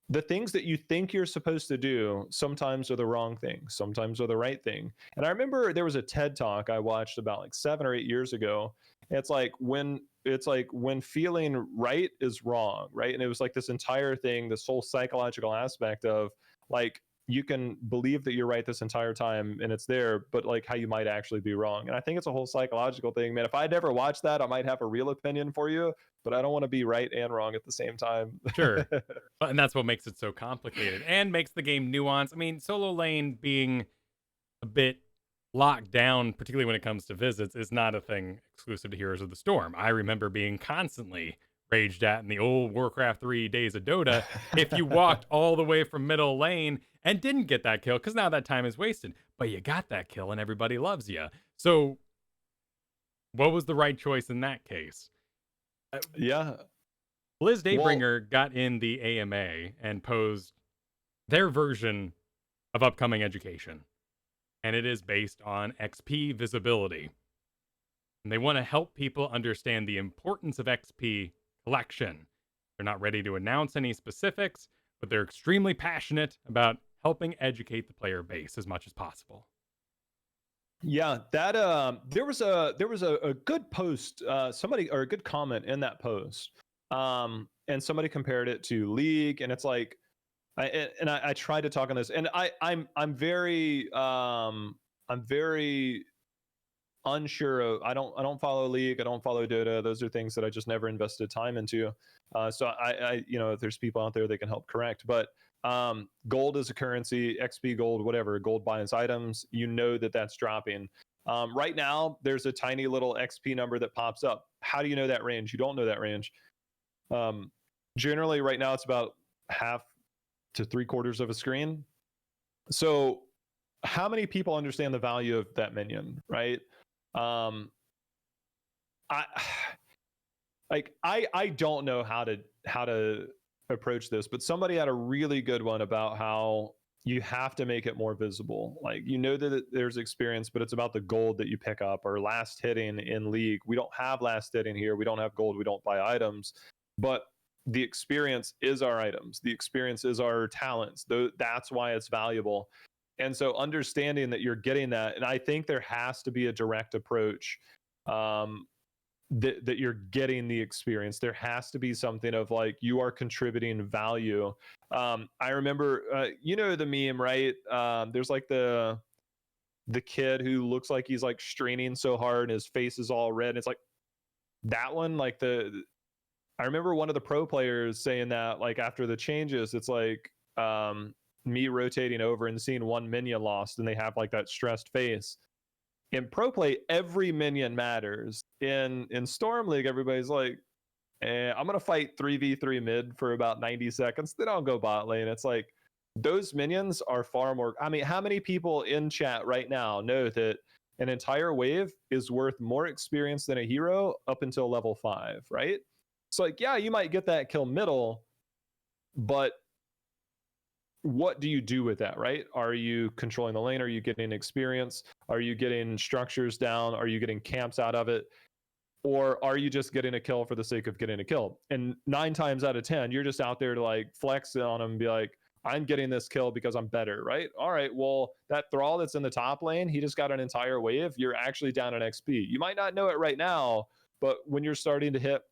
[SPEAKER 2] the things that you think you're supposed to do sometimes are the wrong thing, sometimes are the right thing. And I remember there was a TED talk I watched about like 7 or 8 years ago. It's like, when feeling right is wrong, right? And it was like this entire thing, this whole psychological aspect of, like, you can believe that you're right this entire time and it's there, but like, how you might actually be wrong. And I think it's a whole psychological thing, man. If I'd never watched that, I might have a real opinion for you, but I don't want to be right and wrong at the same time.
[SPEAKER 1] Sure. And that's what makes it so complicated and makes the game nuanced. I mean, solo lane being a bit locked down, particularly when it comes to visits, is not a thing exclusive to Heroes of the Storm. I remember being constantly raged at in the old Warcraft 3 days of Dota, if you walked all the way from middle lane and didn't get that kill, because now that time is wasted, but you got that kill and everybody loves you. So what was the right choice in that case?
[SPEAKER 2] Yeah.
[SPEAKER 1] Blizz Daybringer got in the AMA and posed their version of upcoming education, and it is based on XP visibility. And they want to help people understand the importance of XP collection. They're not ready to announce any specifics, but they're extremely passionate about helping educate the player base as much as possible.
[SPEAKER 2] Yeah, that there was a good post, somebody, or a good comment in that post, and somebody compared it to League, and it's like, I tried to talk on this, and I'm very unsure of, I don't follow League, I don't follow Dota. Those are things that I just never invested time into. So I if there's people out there that can help correct, but gold is a currency, XP gold, whatever, gold buys items, that's dropping. Right now there's a tiny little XP number that pops up. How do you know that range? You don't know that range. Generally right now it's about half to 3/4 of a screen. So how many people understand the value of that minion, right? I I don't know how to approach this, but somebody had a really good one about how you have to make it more visible. Like, that there's experience, but it's about the gold that you pick up, or last hitting in League. We don't have last hitting here. We don't have gold. We don't buy items, but the experience is our items. The experience is our talents. That's why it's valuable. And so understanding that you're getting that, and I think there has to be a direct approach, that you're getting the experience. There has to be something of like, you are contributing value. I remember, the meme, right? There's like the kid who looks like he's like straining so hard and his face is all red. And it's like that one, like I remember one of the pro players saying that, like, after the changes, it's like, me rotating over and seeing one minion lost and they have like that stressed face. In pro play, every minion matters. In Storm League, everybody's like, I'm gonna fight 3v3 mid for about 90 seconds, then I'll go bot lane. It's like, those minions are far more. I mean, how many people in chat right now know that an entire wave is worth more experience than a hero up until level 5, right? It's like, yeah, you might get that kill middle, but what do you do with that, right? Are you controlling the lane? Are you getting experience? Are you getting structures down? Are you getting camps out of it? Or are you just getting a kill for the sake of getting a kill? And 9 times out of 10, you're just out there to like flex on them and be like, I'm getting this kill because I'm better, right? All right, well, that Thrall that's in the top lane, he just got an entire wave. You're actually down on XP. You might not know it right now, but when you're starting to hit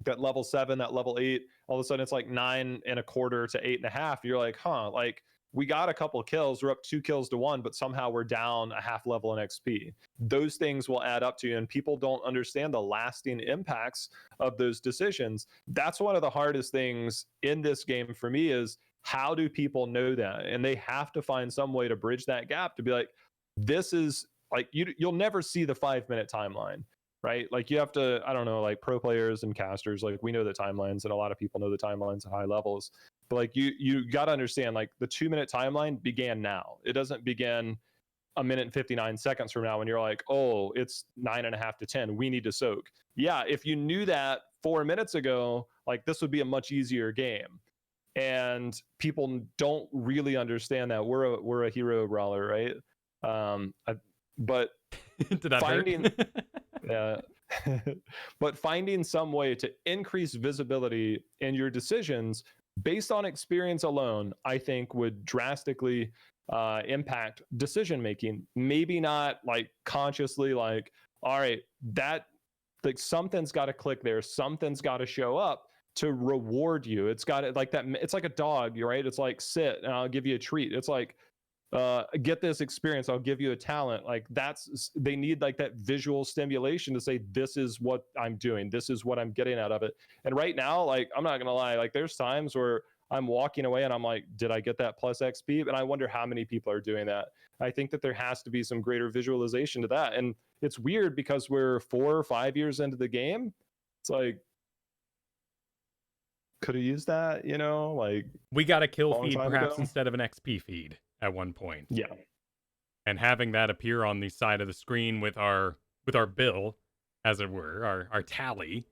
[SPEAKER 2] that level 7, that level 8, all of a sudden it's like 9.25 to 8.5. You're like, like, we got a couple of kills, we're up 2 kills to 1, but somehow we're down a half level in XP. Those things will add up to you, and people don't understand the lasting impacts of those decisions. That's one of the hardest things in this game for me, is how do people know that? And they have to find some way to bridge that gap, to be like, this is like, you'll never see the 5-minute timeline, right? Like, you have to, I don't know, like pro players and casters, like, we know the timelines, and a lot of people know the timelines at high levels, but like, you got to understand, like, the 2-minute timeline began now. It doesn't begin a minute and 59 seconds from now when you're like, oh, it's 9.5 to 10, we need to soak. Yeah, if you knew that 4 minutes ago, like, this would be a much easier game. And people don't really understand that. We're a hero brawler, right? But
[SPEAKER 1] Did that
[SPEAKER 2] finding
[SPEAKER 1] hurt?
[SPEAKER 2] yeah. But finding some way to increase visibility in your decisions based on experience alone, I think would drastically impact decision making. Maybe not like consciously, like, all right, that, like, something's got to click there, something's got to show up to reward you. It's got to, like, that, it's like a dog, right? It's like, sit and I'll give you a treat. It's like, get this experience, I'll give you a talent. Like, they need like that visual stimulation to say, this is what I'm doing, this is what I'm getting out of it. And right now, like, I'm not gonna lie, like, there's times where I'm walking away and I'm like, did I get that plus XP? And I wonder how many people are doing that. I think that there has to be some greater visualization to that. And it's weird because we're 4 or 5 years into the game. It's like, could have used that, like
[SPEAKER 1] We got a kill
[SPEAKER 2] long
[SPEAKER 1] feed
[SPEAKER 2] time
[SPEAKER 1] perhaps
[SPEAKER 2] ago.
[SPEAKER 1] instead of an XP feed at one point.
[SPEAKER 2] Yeah.
[SPEAKER 1] And having that appear on the side of the screen with our bill, as it were, our tally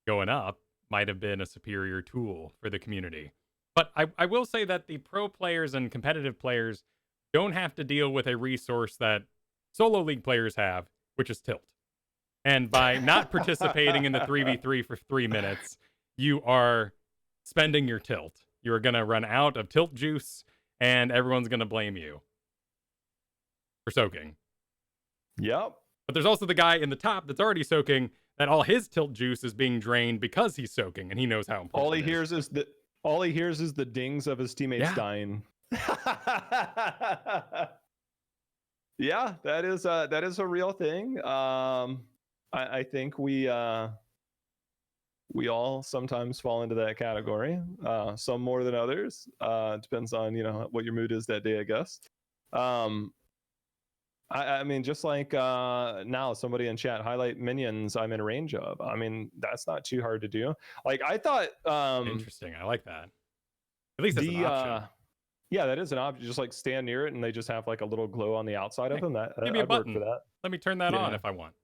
[SPEAKER 1] going up might have been a superior tool for the community. But I will say that the pro players and competitive players don't have to deal with a resource that solo league players have, which is tilt. And by not participating in the 3v3 for 3 minutes, you are spending your tilt. You're going to run out of tilt juice, and everyone's going to blame you for soaking.
[SPEAKER 2] Yep.
[SPEAKER 1] But there's also the guy in the top that's already soaking, that all his tilt juice is being drained because he's soaking, and he knows how important
[SPEAKER 2] All he
[SPEAKER 1] it is.
[SPEAKER 2] hears is the dings of his teammates dying. Yeah, that is a real thing. I think we all sometimes fall into that category. Some more than others. Depends on what your mood is that day, I guess. I mean, just like now, somebody in chat highlight minions I'm in range of. I mean, that's not too hard to do. Like I thought.
[SPEAKER 1] Interesting. I like that. At least it's an option.
[SPEAKER 2] Yeah, that is an option. Just like stand near it, and they just have like a little glow on the outside of them. That
[SPEAKER 1] give me a
[SPEAKER 2] I'd work
[SPEAKER 1] button
[SPEAKER 2] for that.
[SPEAKER 1] Let me turn that on if I want.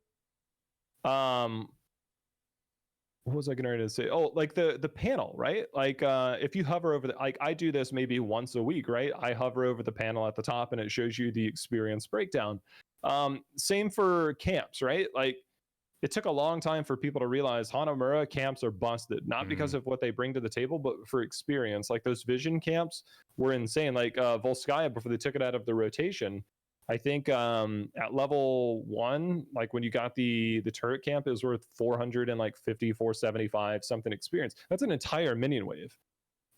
[SPEAKER 2] What was I going to say? Oh, like the panel, right? Like if you hover over like I do this maybe once a week, right? I hover over the panel at the top and it shows you the experience breakdown. Same for camps, right? Like it took a long time for people to realize Hanamura camps are busted, not because of what they bring to the table, but for experience. Like those vision camps were insane. Like Volskaya, before they took it out of the rotation, I think at level 1, like when you got the turret camp, it was worth 450, 475 something experience. That's an entire minion wave.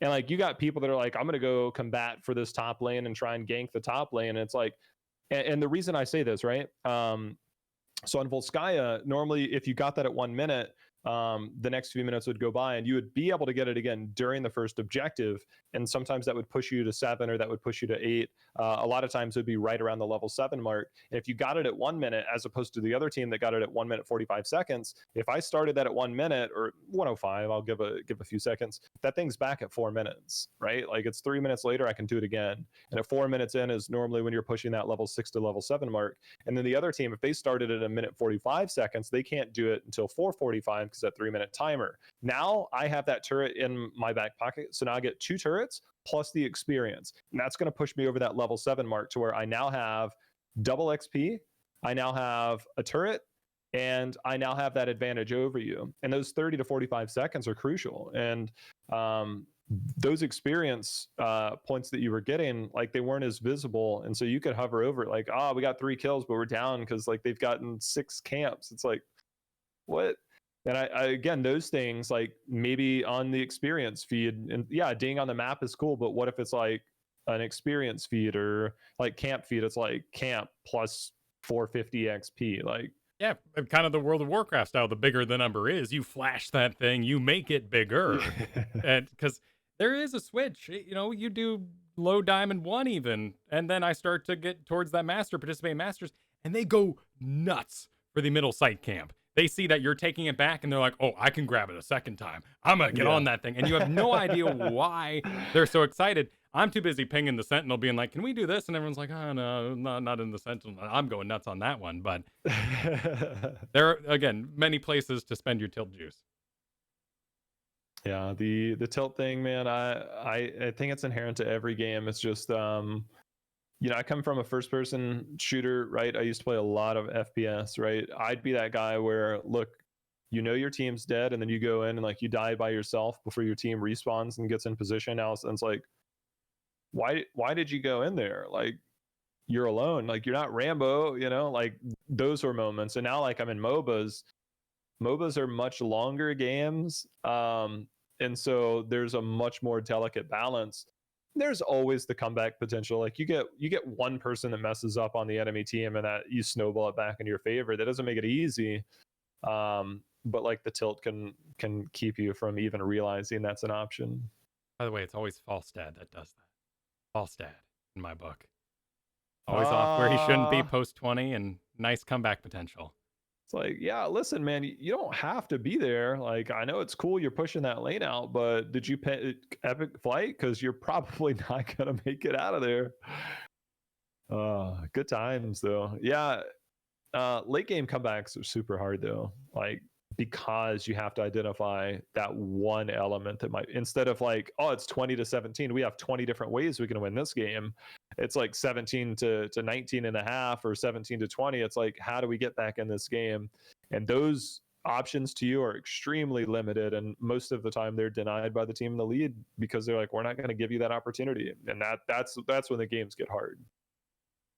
[SPEAKER 2] And like you got people that are like, I'm gonna go combat for this top lane and try and gank the top lane. And it's like, and the reason I say this, right? So on Volskaya, normally if you got that at 1 minute, the next few minutes would go by and you would be able to get it again during the first objective. And sometimes that would push you to 7 or that would push you to 8. A lot of times it would be right around the level 7 mark. And if you got it at 1 minute, as opposed to the other team that got it at 1 minute 45 seconds, if I started that at 1 minute or 105, I'll give a few seconds. That thing's back at 4 minutes, right? Like it's 3 minutes later, I can do it again. And at 4 minutes in is normally when you're pushing that level 6 to level 7 mark. And then the other team, if they started at 1 minute 45 seconds, they can't do it until 4:45 because that 3 minute timer. Now I have that turret in my back pocket. So now I get 2 turrets plus the experience. And that's going to push me over that level 7 mark to where I now have double XP. I now have a turret and I now have that advantage over you. And those 30 to 45 seconds are crucial. And those experience points that you were getting, like they weren't as visible. And so you could hover over it like, we got 3 kills, but we're down because like they've gotten 6 camps. It's like, what? And I again, those things like maybe on the experience feed, and yeah, ding on the map is cool, but what if it's like an experience feed or like camp feed? It's like camp plus 450 XP. Like,
[SPEAKER 1] yeah, kind of the World of Warcraft style. The bigger the number is, you flash that thing, you make it bigger. And because there is a switch, you do low diamond 1 even, and then I start to get towards that master, participate masters, and they go nuts for the middle site camp. They see that you're taking it back and they're like, oh, I can grab it a second time. I'm going to get on that thing. And you have no idea why they're so excited. I'm too busy pinging the Sentinel being like, can we do this? And everyone's like, oh, no, not in the Sentinel. I'm going nuts on that one. But there are, again, many places to spend your tilt juice.
[SPEAKER 2] Yeah, the tilt thing, man, I think it's inherent to every game. It's just I come from a first person shooter, right? I used to play a lot of FPS, right? I'd be that guy where, look, your team's dead, and then you go in and like you die by yourself before your team respawns and gets in position. Now it's like, why did you go in there? Like, you're alone. Like, you're not Rambo, like those were moments. And now like I'm in MOBAs. MOBAs are much longer games. And so there's a much more delicate balance. There's always the comeback potential. Like you get one person that messes up on the enemy team and that you snowball it back in your favor. That doesn't make it easy. But like the tilt can keep you from even realizing that's an option.
[SPEAKER 1] By the way, it's always Falstad that does that. Falstad in my book. Always off where he shouldn't be post 20 and nice comeback potential.
[SPEAKER 2] It's like, yeah, listen, man, you don't have to be there. Like, I know it's cool you're pushing that lane out, but did you pay epic flight? Because you're probably not gonna make it out of there. Good times though. Yeah, late game comebacks are super hard though. Like, because you have to identify that one element that might, instead of like, oh, it's 20-17, we have 20 different ways we can win this game. It's like 17 to 19 and a half or 17-20. It's like, how do we get back in this game? And those options to you are extremely limited, and most of the time they're denied by the team in the lead because they're like, we're not going to give you that opportunity. And that's when the games get hard.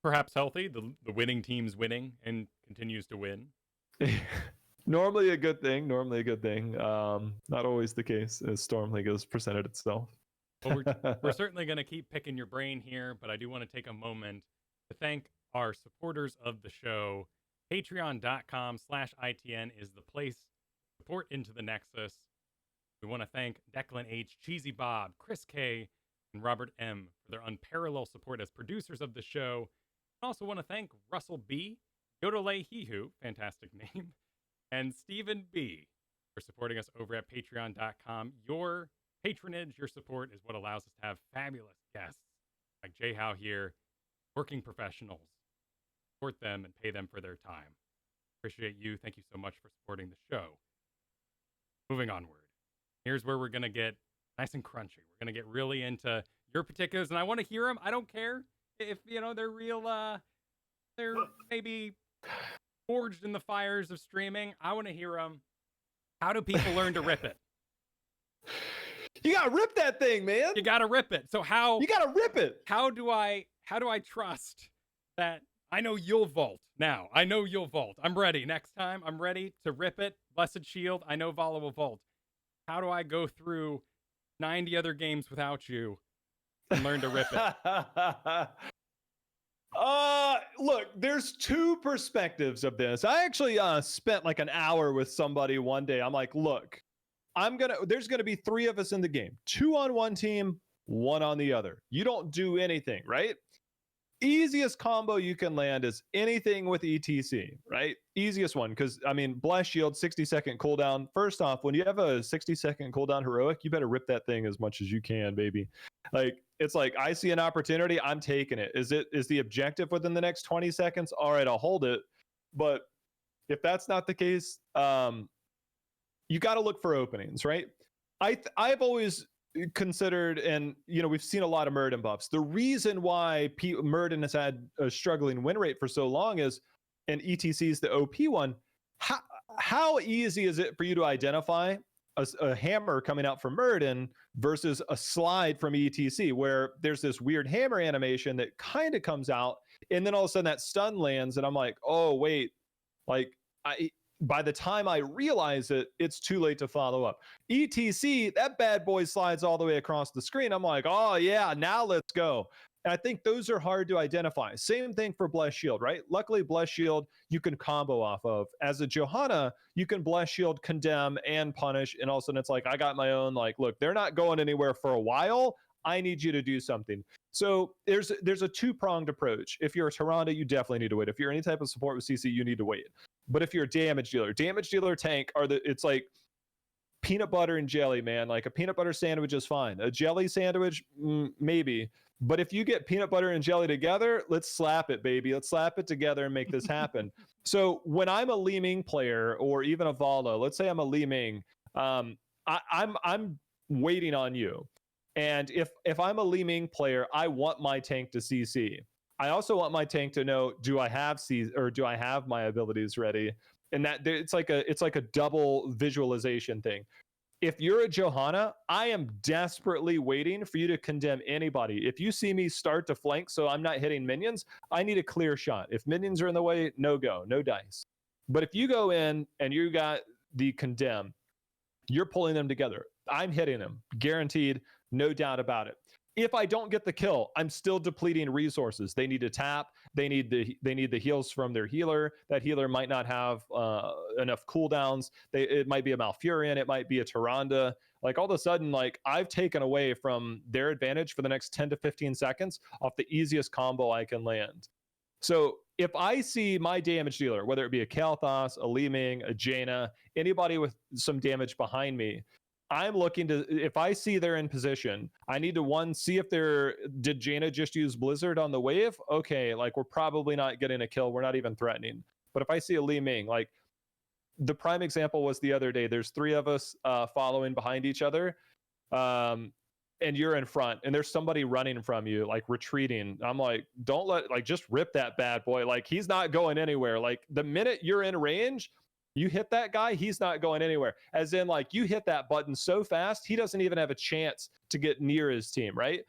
[SPEAKER 1] Perhaps healthy, the winning team's winning and continues to win.
[SPEAKER 2] Normally a good thing. Not always the case as Storm League has presented itself.
[SPEAKER 1] Well, we're certainly going to keep picking your brain here, but I do want to take a moment to thank our supporters of the show. Patreon.com/ITN is the place to support Into the Nexus. We want to thank Declan H, Cheesy Bob, Chris K, and Robert M for their unparalleled support as producers of the show. I also want to thank Russell B, Yodele Hihu, fantastic name, and Stephen B for supporting us over at patreon.com. Your patronage, your support is what allows us to have fabulous guests like Jhow here, working professionals. Support them and pay them for their time. Appreciate you. Thank you so much for supporting the show. Moving onward. Here's where we're going to get nice and crunchy. We're going to get really into your particulars, and I want to hear them. I don't care if, they're real, they're maybe forged in the fires of streaming. I want to hear them. How do people learn to rip it?
[SPEAKER 2] You gotta rip that thing, man.
[SPEAKER 1] You gotta rip it. So how?
[SPEAKER 2] You gotta rip it.
[SPEAKER 1] How do I trust that I know you'll vault now? I know you'll vault. I'm ready. Next time, I'm ready to rip it. Blessed Shield. I know Vala will vault. How do I go through 90 other games without you and learn to rip it?
[SPEAKER 2] Look, there's two perspectives of this. I actually spent like an hour with somebody one day. I'm like, look, there's gonna be 3 of us in the game, 2 on one team, 1 on the other. You don't do anything, right? Easiest combo you can land is anything with ETC, right? Easiest one, because I mean, Blast Shield, 60-second cooldown. First off, when you have a 60-second cooldown heroic, you better rip that thing as much as you can, baby. Like, it's like, I see an opportunity, I'm taking it. Is the objective within the next 20 seconds? All right, I'll hold it. But if that's not the case, you got to look for openings, right? I've always considered, and we've seen a lot of Murden buffs. The reason why Murden has had a struggling win rate for so long is, and ETC is the OP one, how easy is it for you to identify a hammer coming out from Murden versus a slide from ETC, where there's this weird hammer animation that kind of comes out, and then all of a sudden that stun lands, and I'm like, oh wait, like by the time I realize it, it's too late to follow up. ETC, that bad boy slides all the way across the screen. I'm like, oh yeah, now let's go. And I think those are hard to identify. Same thing for Bless Shield, right? Luckily, Bless Shield you can combo off of. As a Johanna, you can Bless Shield, condemn, and punish. And all of a sudden it's like, I got my own, like, look, they're not going anywhere for a while. I need you to do something. So there's a 2-pronged approach. If you're a Tyrande, you definitely need to wait. If you're any type of support with CC, you need to wait. But if you're a damage dealer tank it's like peanut butter and jelly, man. Like a peanut butter sandwich is fine. A jelly sandwich, maybe. But if you get peanut butter and jelly together, let's slap it, baby. Let's slap it together and make this happen. So when I'm a Li Ming player, or even a Vala, let's say I'm a Li Ming, I'm waiting on you. And if I'm a Li Ming player, I want my tank to CC. I also want my tank to know, do I have my abilities ready? And that it's like a double visualization thing. If you're a Johanna, I am desperately waiting for you to condemn anybody. If you see me start to flank so I'm not hitting minions, I need a clear shot. If minions are in the way, no go, no dice. But if you go in and you got the condemn, you're pulling them together. I'm hitting them, guaranteed, no doubt about it. If I don't get the kill, I'm still depleting resources. They need to tap. They need the heals from their healer. That healer might not have enough cooldowns. It might be a Malfurion. It might be a Tyrande. Like all of a sudden, like I've taken away from their advantage for the next 10 to 15 seconds off the easiest combo I can land. So if I see my damage dealer, whether it be a Kael'thas, a Li Ming, a Jaina, anybody with some damage behind me, I'm looking to, if I see they're in position, I need to one, see if did Jaina just use Blizzard on the wave? Okay, like we're probably not getting a kill. We're not even threatening. But if I see a Li Ming, like the prime example was the other day, there's 3 of us following behind each other. And you're in front and there's somebody running from you, like retreating. I'm like, don't just rip that bad boy. Like he's not going anywhere. Like the minute you're in range, you hit that guy, he's not going anywhere. As in like you hit that button so fast, he doesn't even have a chance to get near his team, right?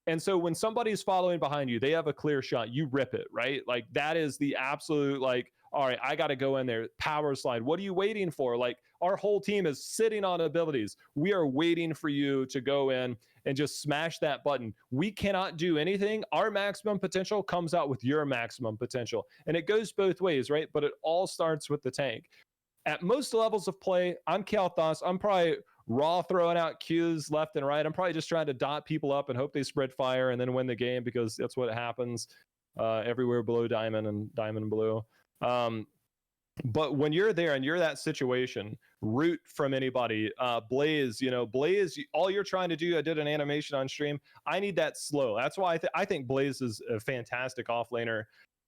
[SPEAKER 2] And so when somebody's following behind you, they have a clear shot, you rip it, right? Like that is the absolute, like, all right, I got to go in there, power slide. What are you waiting for? Like our whole team is sitting on abilities. We are waiting for you to go in and just smash that button. We cannot do anything. Our maximum potential comes out with your maximum potential. And it goes both ways, right? But it all starts with the tank. At most levels of play, I'm Kael'thas. I'm probably raw throwing out Qs left and right. I'm probably just trying to dot people up and hope they spread fire and then win the game because that's what happens everywhere below Diamond and Diamond and Blue. But when you're there and you're that situation, root from anybody, Blaze, Blaze, all you're trying to do, I did an animation on stream. I need that slow. That's why I think Blaze is a fantastic offlaner.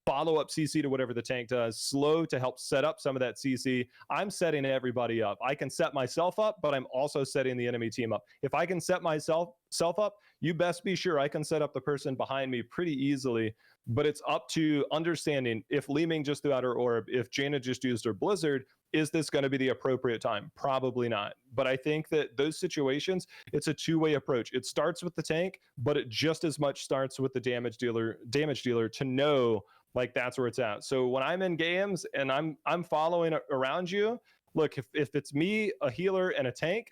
[SPEAKER 2] Follow up CC to whatever the tank does, slow to help set up some of that CC. I'm setting everybody up. I can set myself up, but I'm also setting the enemy team up. If I can set myself up, you best be sure I can set up the person behind me pretty easily. But it's up to understanding if Li Ming just threw out her orb, if Jaina just used her Blizzard, is this going to be the appropriate time? Probably not. But I think that those situations, it's a two-way approach. It starts with the tank, but it just as much starts with the damage dealer to know like that's where it's at. So when I'm in games and I'm following around you, look, if it's me, a healer, and a tank,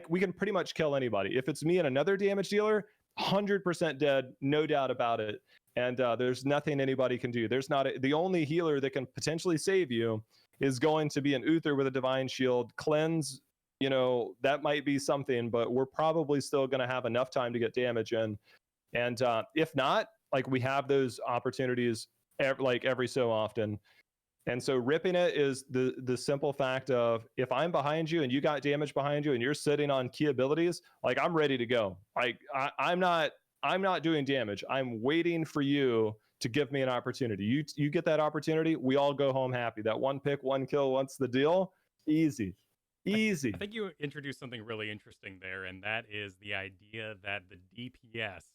[SPEAKER 2] we can pretty much kill anybody. If it's me and another damage dealer, 100% dead, no doubt about it. And there's nothing anybody can do. There's not the only healer that can potentially save you is going to be an Uther with a divine shield. Cleanse, that might be something, but we're probably still going to have enough time to get damage in. And if not, like we have those opportunities every so often. And so ripping it is the simple fact of if I'm behind you and you got damage behind you and you're sitting on key abilities, like I'm ready to go. Like I'm not doing damage. I'm waiting for you to give me an opportunity. You get that opportunity, we all go home happy. That one pick, one kill, what's the deal? Easy.
[SPEAKER 1] I think you introduced something really interesting there, and that is the idea that the DPS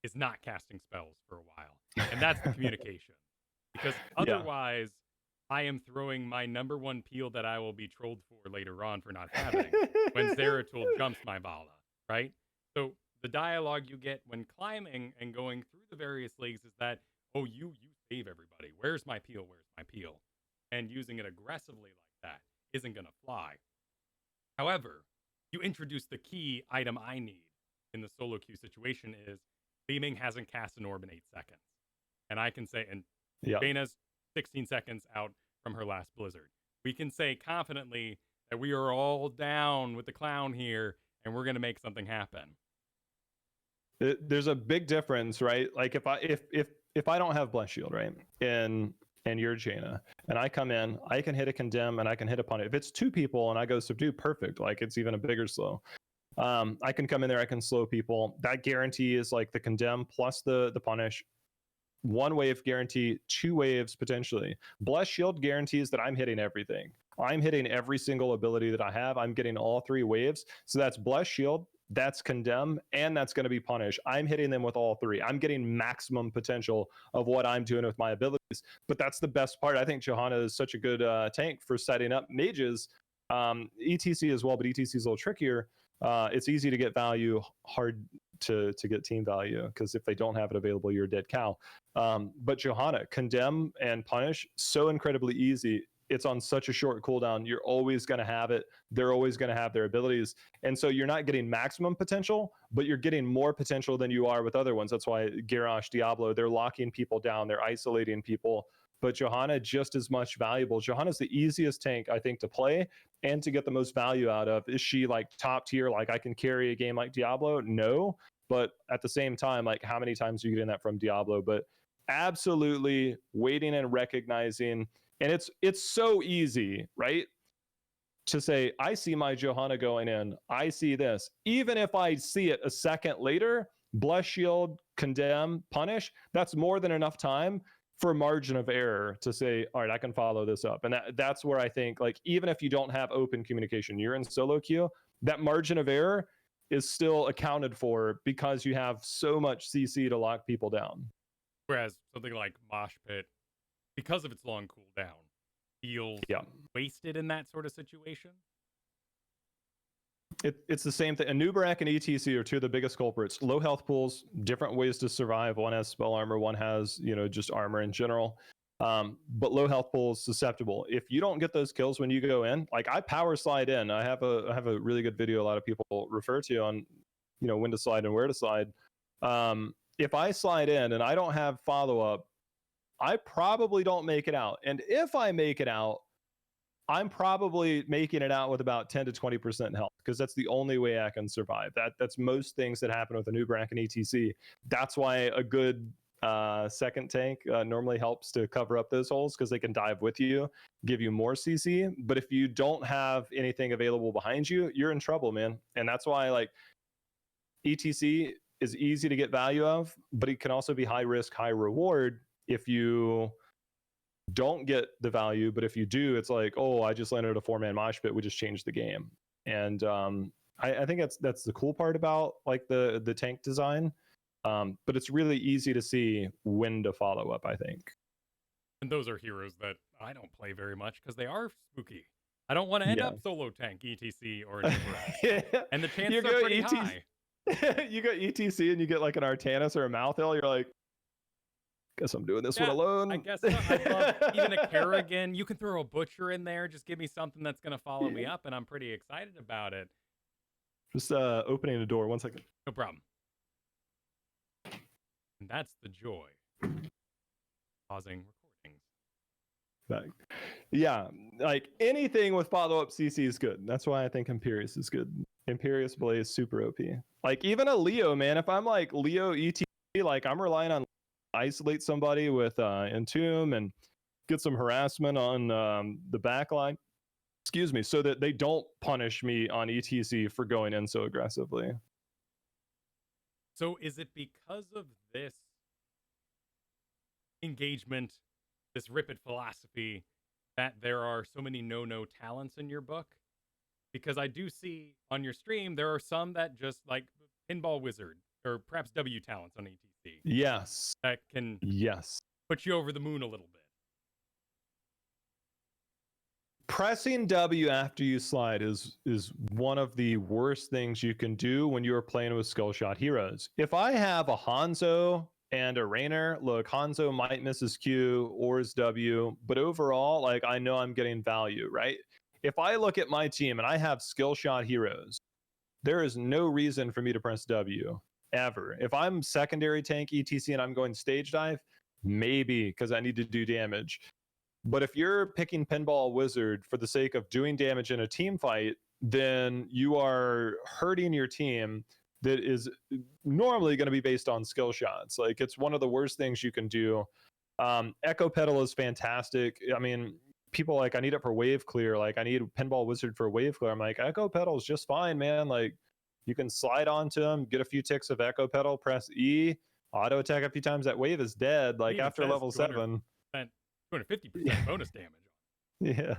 [SPEAKER 1] is not casting spells for a while. And that's the communication. Because otherwise, I am throwing my number one peel that I will be trolled for later on for not having when Zeratul jumps my Vala, right? So the dialogue you get when climbing and going through the various leagues is that, oh, you save everybody. Where's my peel? Where's my peel? And using it aggressively like that isn't going to fly. However, you introduce the key item I need in the solo queue situation is Li Ming hasn't cast an orb in 8 seconds. And I can say, and Jaina's 16 seconds out from her last Blizzard. We can say confidently that we are all down with the clown here and we're going to make something happen.
[SPEAKER 2] There's a big difference, right? Like if I don't have Bless Shield, right? And you're Jaina, and I come in, I can hit a condemn and I can hit upon it. If it's 2 people and I go subdue, perfect. Like it's even a bigger slow. I can come in there, I can slow people. That guarantee is like the condemn plus the punish. 1 wave guarantee, 2 waves potentially. Bless Shield guarantees that I'm hitting everything. I'm hitting every single ability that I have. I'm getting all 3 waves. So that's Bless Shield, that's Condemn, and that's going to be Punish. I'm hitting them with all 3. I'm getting maximum potential of what I'm doing with my abilities. But that's the best part. I think Johanna is such a good tank for setting up mages. ETC as well, but ETC is a little trickier. It's easy to get value, hard to get team value, because if they don't have it available, you're a dead cow. But Johanna, Condemn and Punish, so incredibly easy. It's on such a short cooldown. You're always going to have it. They're always going to have their abilities. And so you're not getting maximum potential, but you're getting more potential than you are with other ones. That's why Garrosh, Diablo, they're locking people down. They're isolating people. But Johanna, just as much valuable. Johanna's the easiest tank, I think, to play and to get the most value out of. Is she like top tier? Like I can carry a game like Diablo? No. But at the same time, like how many times are you getting that from Diablo? But absolutely waiting and recognizing. And it's so easy, right? To say, I see my Johanna going in. I see this. Even if I see it a second later, bless shield, condemn, punish, that's more than enough time for margin of error to say, all right, I can follow this up. And that's where I think, like, even if you don't have open communication, you're in solo queue, that margin of error is still accounted for because you have so much CC to lock people down.
[SPEAKER 1] Whereas something like Mosh Pit, because of its long cooldown, feels wasted in that sort of situation.
[SPEAKER 2] It's the same thing. Anubarak and ETC are two of the biggest culprits. Low health pools, different ways to survive. One has spell armor, one has, just armor in general. But low health pools susceptible. If you don't get those kills when you go in, like I power slide in. I have a really good video a lot of people refer to on, when to slide and where to slide. If I slide in and I don't have follow up, I probably don't make it out. And if I make it out, I'm probably making it out with about 10 to 20% health because that's the only way I can survive. That's most things that happen with a Anubarak and ETC. That's why a good second tank normally helps to cover up those holes because they can dive with you, give you more CC. But if you don't have anything available behind you, you're in trouble, man. And that's why like ETC is easy to get value of, but it can also be high risk, high reward if you don't get the value. But if you do, it's like, oh, I just landed a 4-man mosh pit. We just changed the game. And I think that's the cool part about like the tank design. But it's really easy to see when to follow up, I think.
[SPEAKER 1] And those are heroes that I don't play very much because they are spooky. I don't want to end up solo tank ETC or and the chances are pretty high.
[SPEAKER 2] You go ETC and you get like an Artanis or a Malthael, you're like, guess I'm doing this one alone.
[SPEAKER 1] I guess so. I love even a Kerrigan. You can throw a Butcher in there. Just give me something that's going to follow me up, and I'm pretty excited about it.
[SPEAKER 2] Just opening the door. 1 second.
[SPEAKER 1] No problem. And that's the joy. Pausing recordings.
[SPEAKER 2] Yeah, like anything with follow-up CC is good. That's why I think Imperious is good. Imperious Blaze super OP. Like even a Leo, man. If I'm like Leo ET, like I'm relying on isolate somebody with Entomb and get some harassment on the back line. Excuse me, so that they don't punish me on ETC for going in so aggressively.
[SPEAKER 1] So is it because of this engagement, this rip it philosophy, that there are so many no talents in your book? Because I do see on your stream, there are some that just like Pinball Wizard or perhaps W talents on ETC.
[SPEAKER 2] Yes.
[SPEAKER 1] That can put you over the moon a little bit.
[SPEAKER 2] Pressing W after you slide is one of the worst things you can do when you're playing with skill shot heroes. If I have a Hanzo and a Rainer, look, Hanzo might miss his Q or his W, but overall, like I know I'm getting value, right? If I look at my team and I have skill shot heroes, there is no reason for me to press W ever. If I'm secondary tank ETC and I'm going stage dive, maybe because I need to do damage. But if you're picking Pinball Wizard for the sake of doing damage in a team fight, then you are hurting your team that is normally going to be based on skill shots. Like it's one of the worst things you can do. Echo Pedal is fantastic. I mean, people like, I need it for wave clear. Like I need Pinball Wizard for wave clear. I'm like, Echo Pedal is just fine, man. Like you can slide onto them, get a few ticks of Echo Pedal, press E, auto attack a few times. That wave is dead. Like after level 7.
[SPEAKER 1] 250% bonus damage.
[SPEAKER 2] Yeah.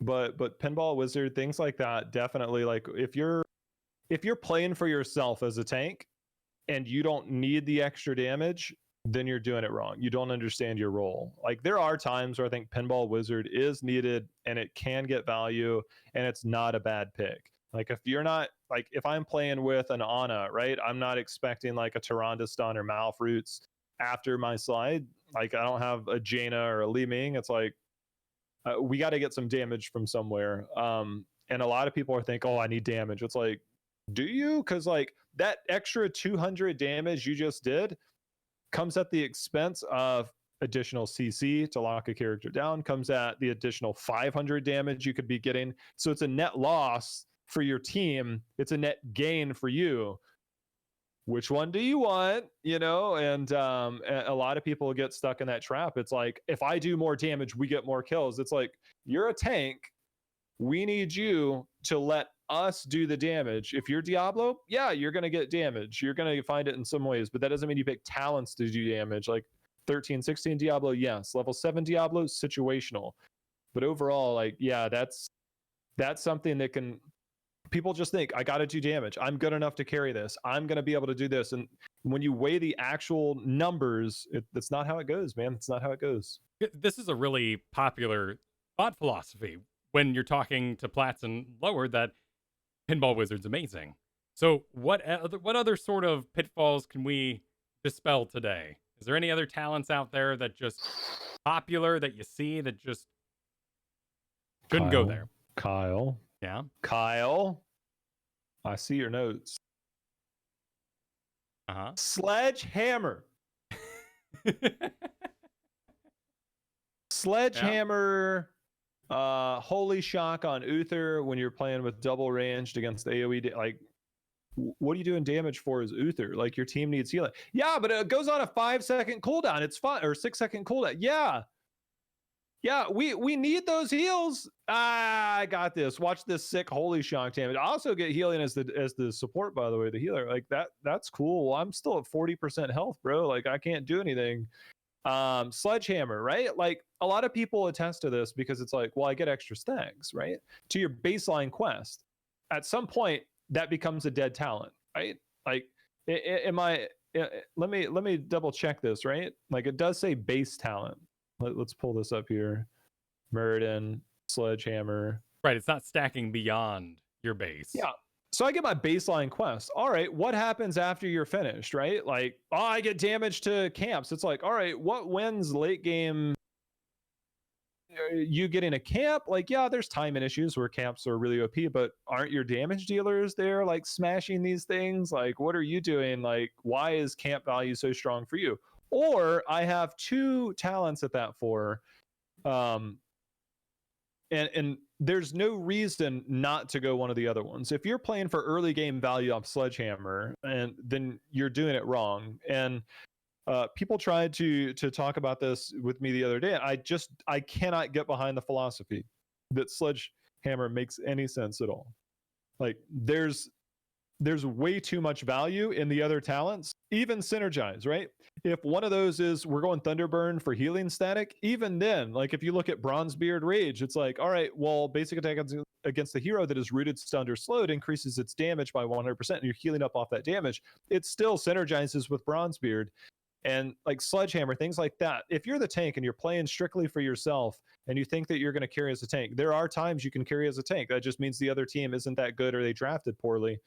[SPEAKER 2] But Pinball Wizard, things like that, definitely. Like if you're playing for yourself as a tank and you don't need the extra damage, then you're doing it wrong. You don't understand your role. Like there are times where I think Pinball Wizard is needed and it can get value and it's not a bad pick. Like if you're not, like if I'm playing with an Ana, right? I'm not expecting like a Tyrande stun or Malfruits after my slide. Like I don't have a Jaina or a Li Ming. It's like we got to get some damage from somewhere. And a lot of people are thinking, oh, I need damage. It's like, do you? Because like that extra 200 damage you just did comes at the expense of additional CC to lock a character down, comes at the additional 500 damage you could be getting. So it's a net loss for your team. It's a net gain for you. which one do you want? And a lot of people get stuck in that trap. It's like, if I do more damage, we get more kills. It's like, you're a tank. We need you to let us do the damage. If you're Diablo, yeah, you're going to get damage. You're going to find it in some ways, but that doesn't mean you pick talents to do damage. Like 13, 16 Diablo, yes. Level 7 Diablo, situational. But overall, like, yeah, that's something that people just think, I got to do damage. I'm good enough to carry this. I'm going to be able to do this. And when you weigh the actual numbers, that's not how it goes, man. It's not how it goes.
[SPEAKER 1] This is a really popular thought philosophy when you're talking to Plats and lower, that Pinball Wizard's amazing. So what other sort of pitfalls can we dispel today? Is there any other talents out there that just popular that you see that just shouldn't go there?
[SPEAKER 2] Kyle.
[SPEAKER 1] Yeah.
[SPEAKER 2] Kyle. I see your notes. Sledgehammer. Sledgehammer. Holy shock on Uther when you're playing with double ranged against AoE. Like, what are you doing damage for as Uther? Like, your team needs healing. Yeah, but it goes on a 5-second cooldown. It's fine, or 6-second cooldown. Yeah, we need those heals. I got this. Watch this sick holy shock damage. I also get healing as the support, by the way, the healer. Like, that's cool. I'm still at 40% health, bro. Like, I can't do anything. Sledgehammer, right? Like, a lot of people attest to this because it's like, well, I get extra stacks, right? To your baseline quest. At some point, that becomes a dead talent, right? Like, let me double check this, right? Like, it does say base talent. Let's pull this up here. Meriden, Sledgehammer.
[SPEAKER 1] Right, it's not stacking beyond your base.
[SPEAKER 2] Yeah. So I get my baseline quest. All right, what happens after you're finished, right? Like, oh, I get damage to camps. It's like, all right, what wins late game? You getting a camp? Like, yeah, there's timing issues where camps are really OP, but aren't your damage dealers there, like, smashing these things? Like, what are you doing? Like, why is camp value so strong for you? Or I have 2 talents at that 4. And there's no reason not to go one of the other ones. If you're playing for early game value off Sledgehammer, and then you're doing it wrong. And people tried to talk about this with me the other day. I cannot get behind the philosophy that Sledgehammer makes any sense at all. Like, there's way too much value in the other talents, even synergize, right? If one of those is we're going Thunderburn for healing static, even then, like, if you look at Bronzebeard Rage, it's like, all right, well, basic attack against the hero that is rooted, stunned, or slowed increases its damage by 100%, and you're healing up off that damage. It still synergizes with Bronzebeard. And like Sledgehammer, things like that. If you're the tank and you're playing strictly for yourself and you think that you're going to carry as a tank, there are times you can carry as a tank. That just means the other team isn't that good or they drafted poorly.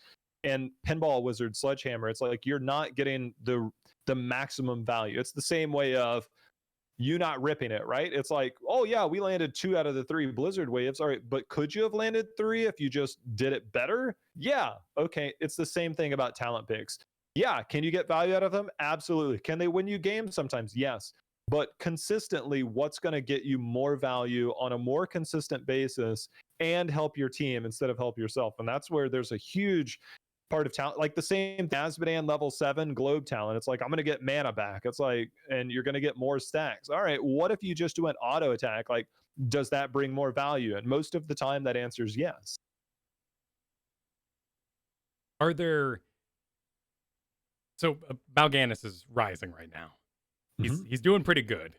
[SPEAKER 2] And Pinball Wizard, Sledgehammer, it's like you're not getting the maximum value. It's the same way of you not ripping it, right? It's like, oh yeah, we landed 2 out of the 3 Blizzard waves. All right, but could you have landed 3 if you just did it better? Yeah, okay. It's the same thing about talent picks. Yeah, can you get value out of them? Absolutely. Can they win you games? Sometimes, yes. But consistently, what's going to get you more value on a more consistent basis and help your team instead of help yourself? And that's where there's a huge part of talent, like the same Asmodean level 7 globe talent. It's like, I'm going to get mana back. It's like, and you're going to get more stacks. All right, what if you just went auto attack? Like, does that bring more value? And most of the time that answer is yes.
[SPEAKER 1] Are there... So Mal'Ganis is rising right now. He's doing pretty good.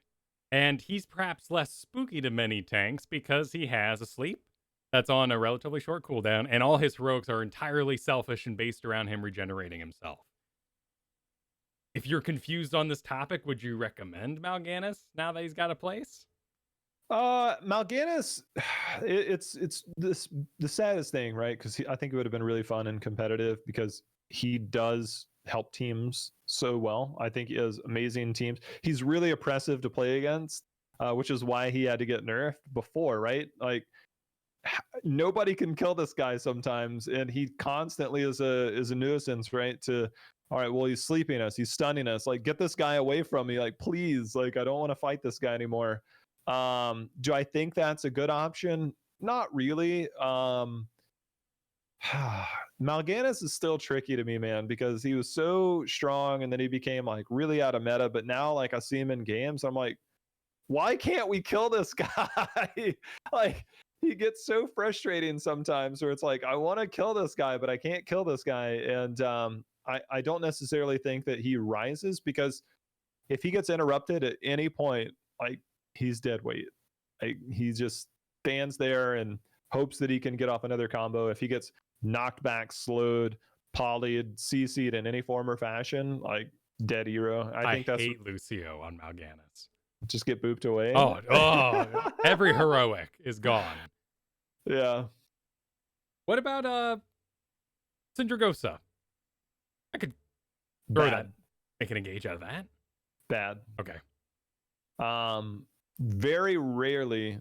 [SPEAKER 1] And he's perhaps less spooky to many tanks because he has a sleep that's on a relatively short cooldown, and all his heroics are entirely selfish and based around him regenerating himself. If you're confused on this topic, would you recommend Mal'Ganis now that he's got a place?
[SPEAKER 2] Mal'Ganis, it's the saddest thing, right? Because I think it would have been really fun and competitive because he does help teams so well. I think he has amazing teams. He's really oppressive to play against, which is why he had to get nerfed before, right? Like, nobody can kill this guy sometimes, and he constantly is a nuisance, right? All right, well, he's sleeping us, he's stunning us. Like, get this guy away from me, like, please. Like, I don't want to fight this guy anymore. Do I think that's a good option? Not really. Mal'Ganis is still tricky to me, man, because he was so strong and then he became like really out of meta. But now, like, I see him in games, I'm like, why can't we kill this guy? Like, he gets so frustrating sometimes where it's like, I want to kill this guy, but I can't kill this guy. And I don't necessarily think that he rises, because if he gets interrupted at any point, like, he's dead weight. Like, he just stands there and hopes that he can get off another combo. If he gets knocked back, slowed, polyed, CC'd in any form or fashion, like, dead hero. I think that's
[SPEAKER 1] hate Lucio on Mal'Ganis.
[SPEAKER 2] just get booped away.
[SPEAKER 1] Oh, every heroic is gone.
[SPEAKER 2] Yeah.
[SPEAKER 1] What about Syndragosa? I could throw that. Make an engage out of that.
[SPEAKER 2] Bad.
[SPEAKER 1] Okay.
[SPEAKER 2] Very rarely.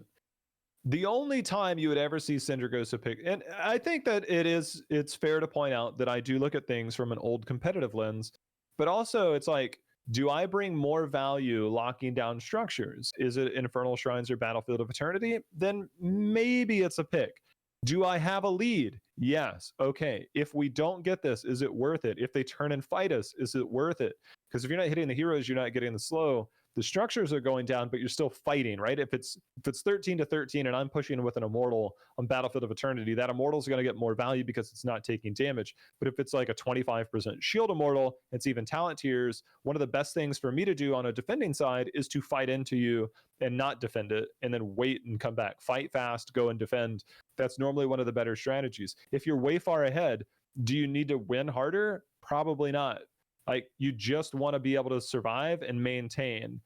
[SPEAKER 2] The only time you would ever see Syndragosa pick, and I think that it's fair to point out that I do look at things from an old competitive lens, but also it's like, do I bring more value locking down structures? Is it Infernal Shrines or Battlefield of Eternity? Then maybe it's a pick. Do I have a lead? Yes. Okay. If we don't get this, is it worth it? If they turn and fight us, is it worth it? Because if you're not hitting the heroes, you're not getting the slow. The structures are going down, but you're still fighting, right? If it's 13-13 and I'm pushing with an immortal on Battlefield of Eternity, that immortal is going to get more value because it's not taking damage. But if it's like a 25% shield immortal, it's even talent tiers. One of the best things for me to do on a defending side is to fight into you and not defend it, and then wait and come back. Fight fast, go and defend. That's normally one of the better strategies. If you're way far ahead, do you need to win harder? Probably not. Like, you just want to be able to survive and maintain.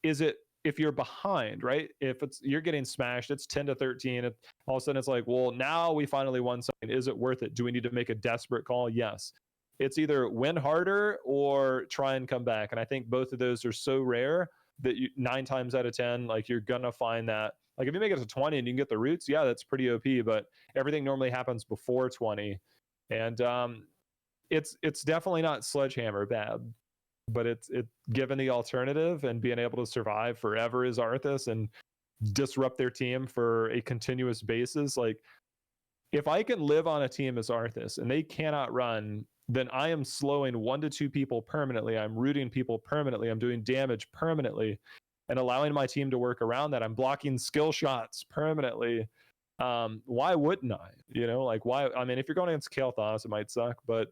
[SPEAKER 2] Is it, if you're behind, right? If it's, you're getting smashed, it's 10-13. All of a sudden it's like, well, now we finally won something. Is it worth it? Do we need to make a desperate call? Yes. It's either win harder or try and come back. And I think both of those are so rare that 9 times out of 10, like, you're going to find that. Like, if you make it to 20 and you can get the roots, yeah, that's pretty OP, but everything normally happens before 20. And it's definitely not Sledgehammer bad, but it's given the alternative and being able to survive forever as Arthas and disrupt their team for a continuous basis. Like, if I can live on a team as Arthas and they cannot run, then I am slowing 1 to 2 people permanently. I'm rooting people permanently. I'm doing damage permanently and allowing my team to work around that. I'm blocking skill shots permanently. Why wouldn't I? You know, like, why? I mean, if you're going against Kael'thas, it might suck, but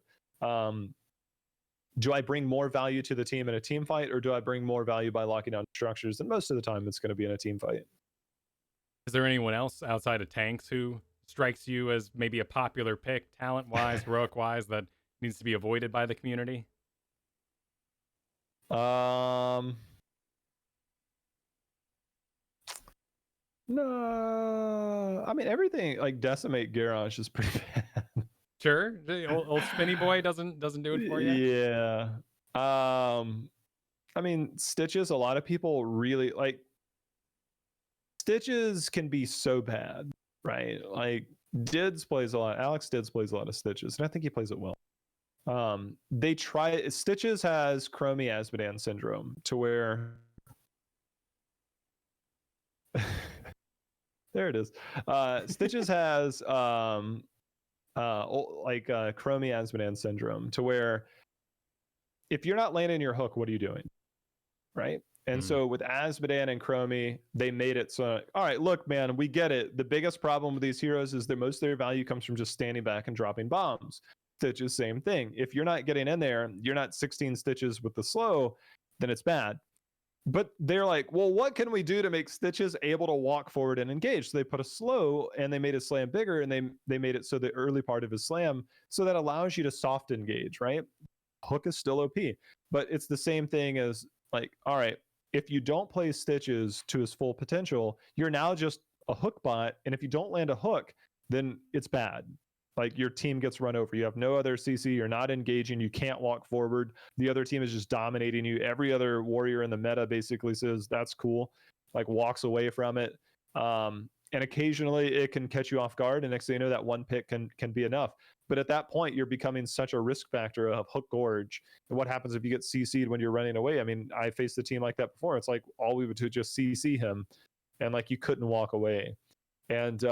[SPEAKER 2] do I bring more value to the team in a team fight, or do I bring more value by locking down structures? And most of the time, it's going to be in a team fight.
[SPEAKER 1] Is there anyone else outside of tanks who strikes you as maybe a popular pick, talent-wise, heroic-wise, that needs to be avoided by the community?
[SPEAKER 2] No, I mean, everything like Decimate Garrosh is pretty bad.
[SPEAKER 1] Sure, the old Spinny Boy doesn't do it for you.
[SPEAKER 2] Yeah. I mean, Stitches. A lot of people really like Stitches. Can be so bad, right? Like, Dids plays a lot. Alex Dids plays a lot of Stitches, and I think he plays it well. They try. Stitches has Chromie Asmodan syndrome, to where there it is. Stitches has Chromie Asmodan syndrome, to where if you're not landing your hook, what are you doing, right? And so with Asmodan and Chromie, they made it so, all right, look, man, we get it. The biggest problem with these heroes is that most of their value comes from just standing back and dropping bombs. Stitches, same thing. If you're not getting in there, you're not 16 Stitches with the slow, then it's bad. But they're like, well, what can we do to make Stitches able to walk forward and engage? So they put a slow and they made his slam bigger, and they made it so the early part of his slam, so that allows you to soft engage, right? Hook is still OP, but it's the same thing as, like, all right, if you don't play Stitches to his full potential, you're now just a hook bot. And if you don't land a hook, then it's bad. Like, your team gets run over. You have no other CC. You're not engaging. You can't walk forward. The other team is just dominating you. Every other warrior in the meta basically says, that's cool, like, walks away from it. And occasionally it can catch you off guard. And next thing you know, that one pick can be enough. But at that point, you're becoming such a risk factor of hook gorge. And what happens if you get CC'd when you're running away? I mean, I faced a team like that before. It's like, all we would do is just CC him, and like, you couldn't walk away. And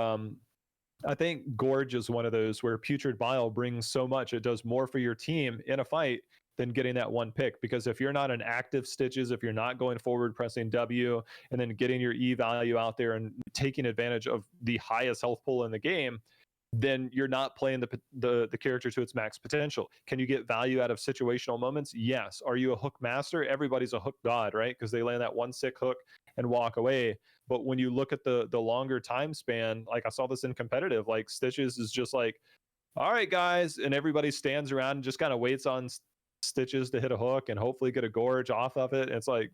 [SPEAKER 2] I think Gorge is one of those where Putrid Bile brings so much. It does more for your team in a fight than getting that one pick. Because if you're not an active Stitches, if you're not going forward pressing W and then getting your E value out there and taking advantage of the highest health pool in the game, then you're not playing the character to its max potential. Can you get value out of situational moments? Yes. Are you a hook master? Everybody's a hook god, right? Because they land that one sick hook and walk away. But when you look at the longer time span, like I saw this in competitive, like Stitches is just like, all right, guys, and everybody stands around and just kind of waits on Stitches to hit a hook and hopefully get a Gorge off of it. And it's like,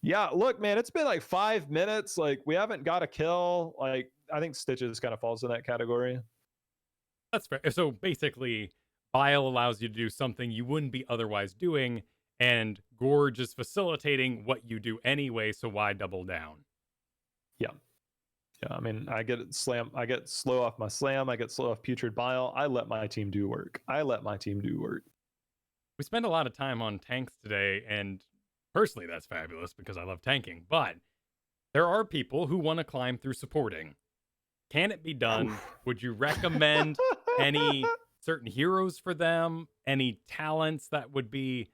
[SPEAKER 2] yeah, look, man, it's been like 5 minutes. Like, we haven't got a kill. Like, I think Stitches kind of falls in that category.
[SPEAKER 1] That's fair. So basically, Bile allows you to do something you wouldn't be otherwise doing, and Gorge is facilitating what you do anyway, so why double down?
[SPEAKER 2] Yeah. Yeah, I mean, I get slow off my slam, I get slow off Putrid Bile. I let my team do work.
[SPEAKER 1] We spend a lot of time on tanks today, and personally, that's fabulous because I love tanking, but there are people who want to climb through supporting. Can it be done? Would you recommend any certain heroes for them? Any talents that would be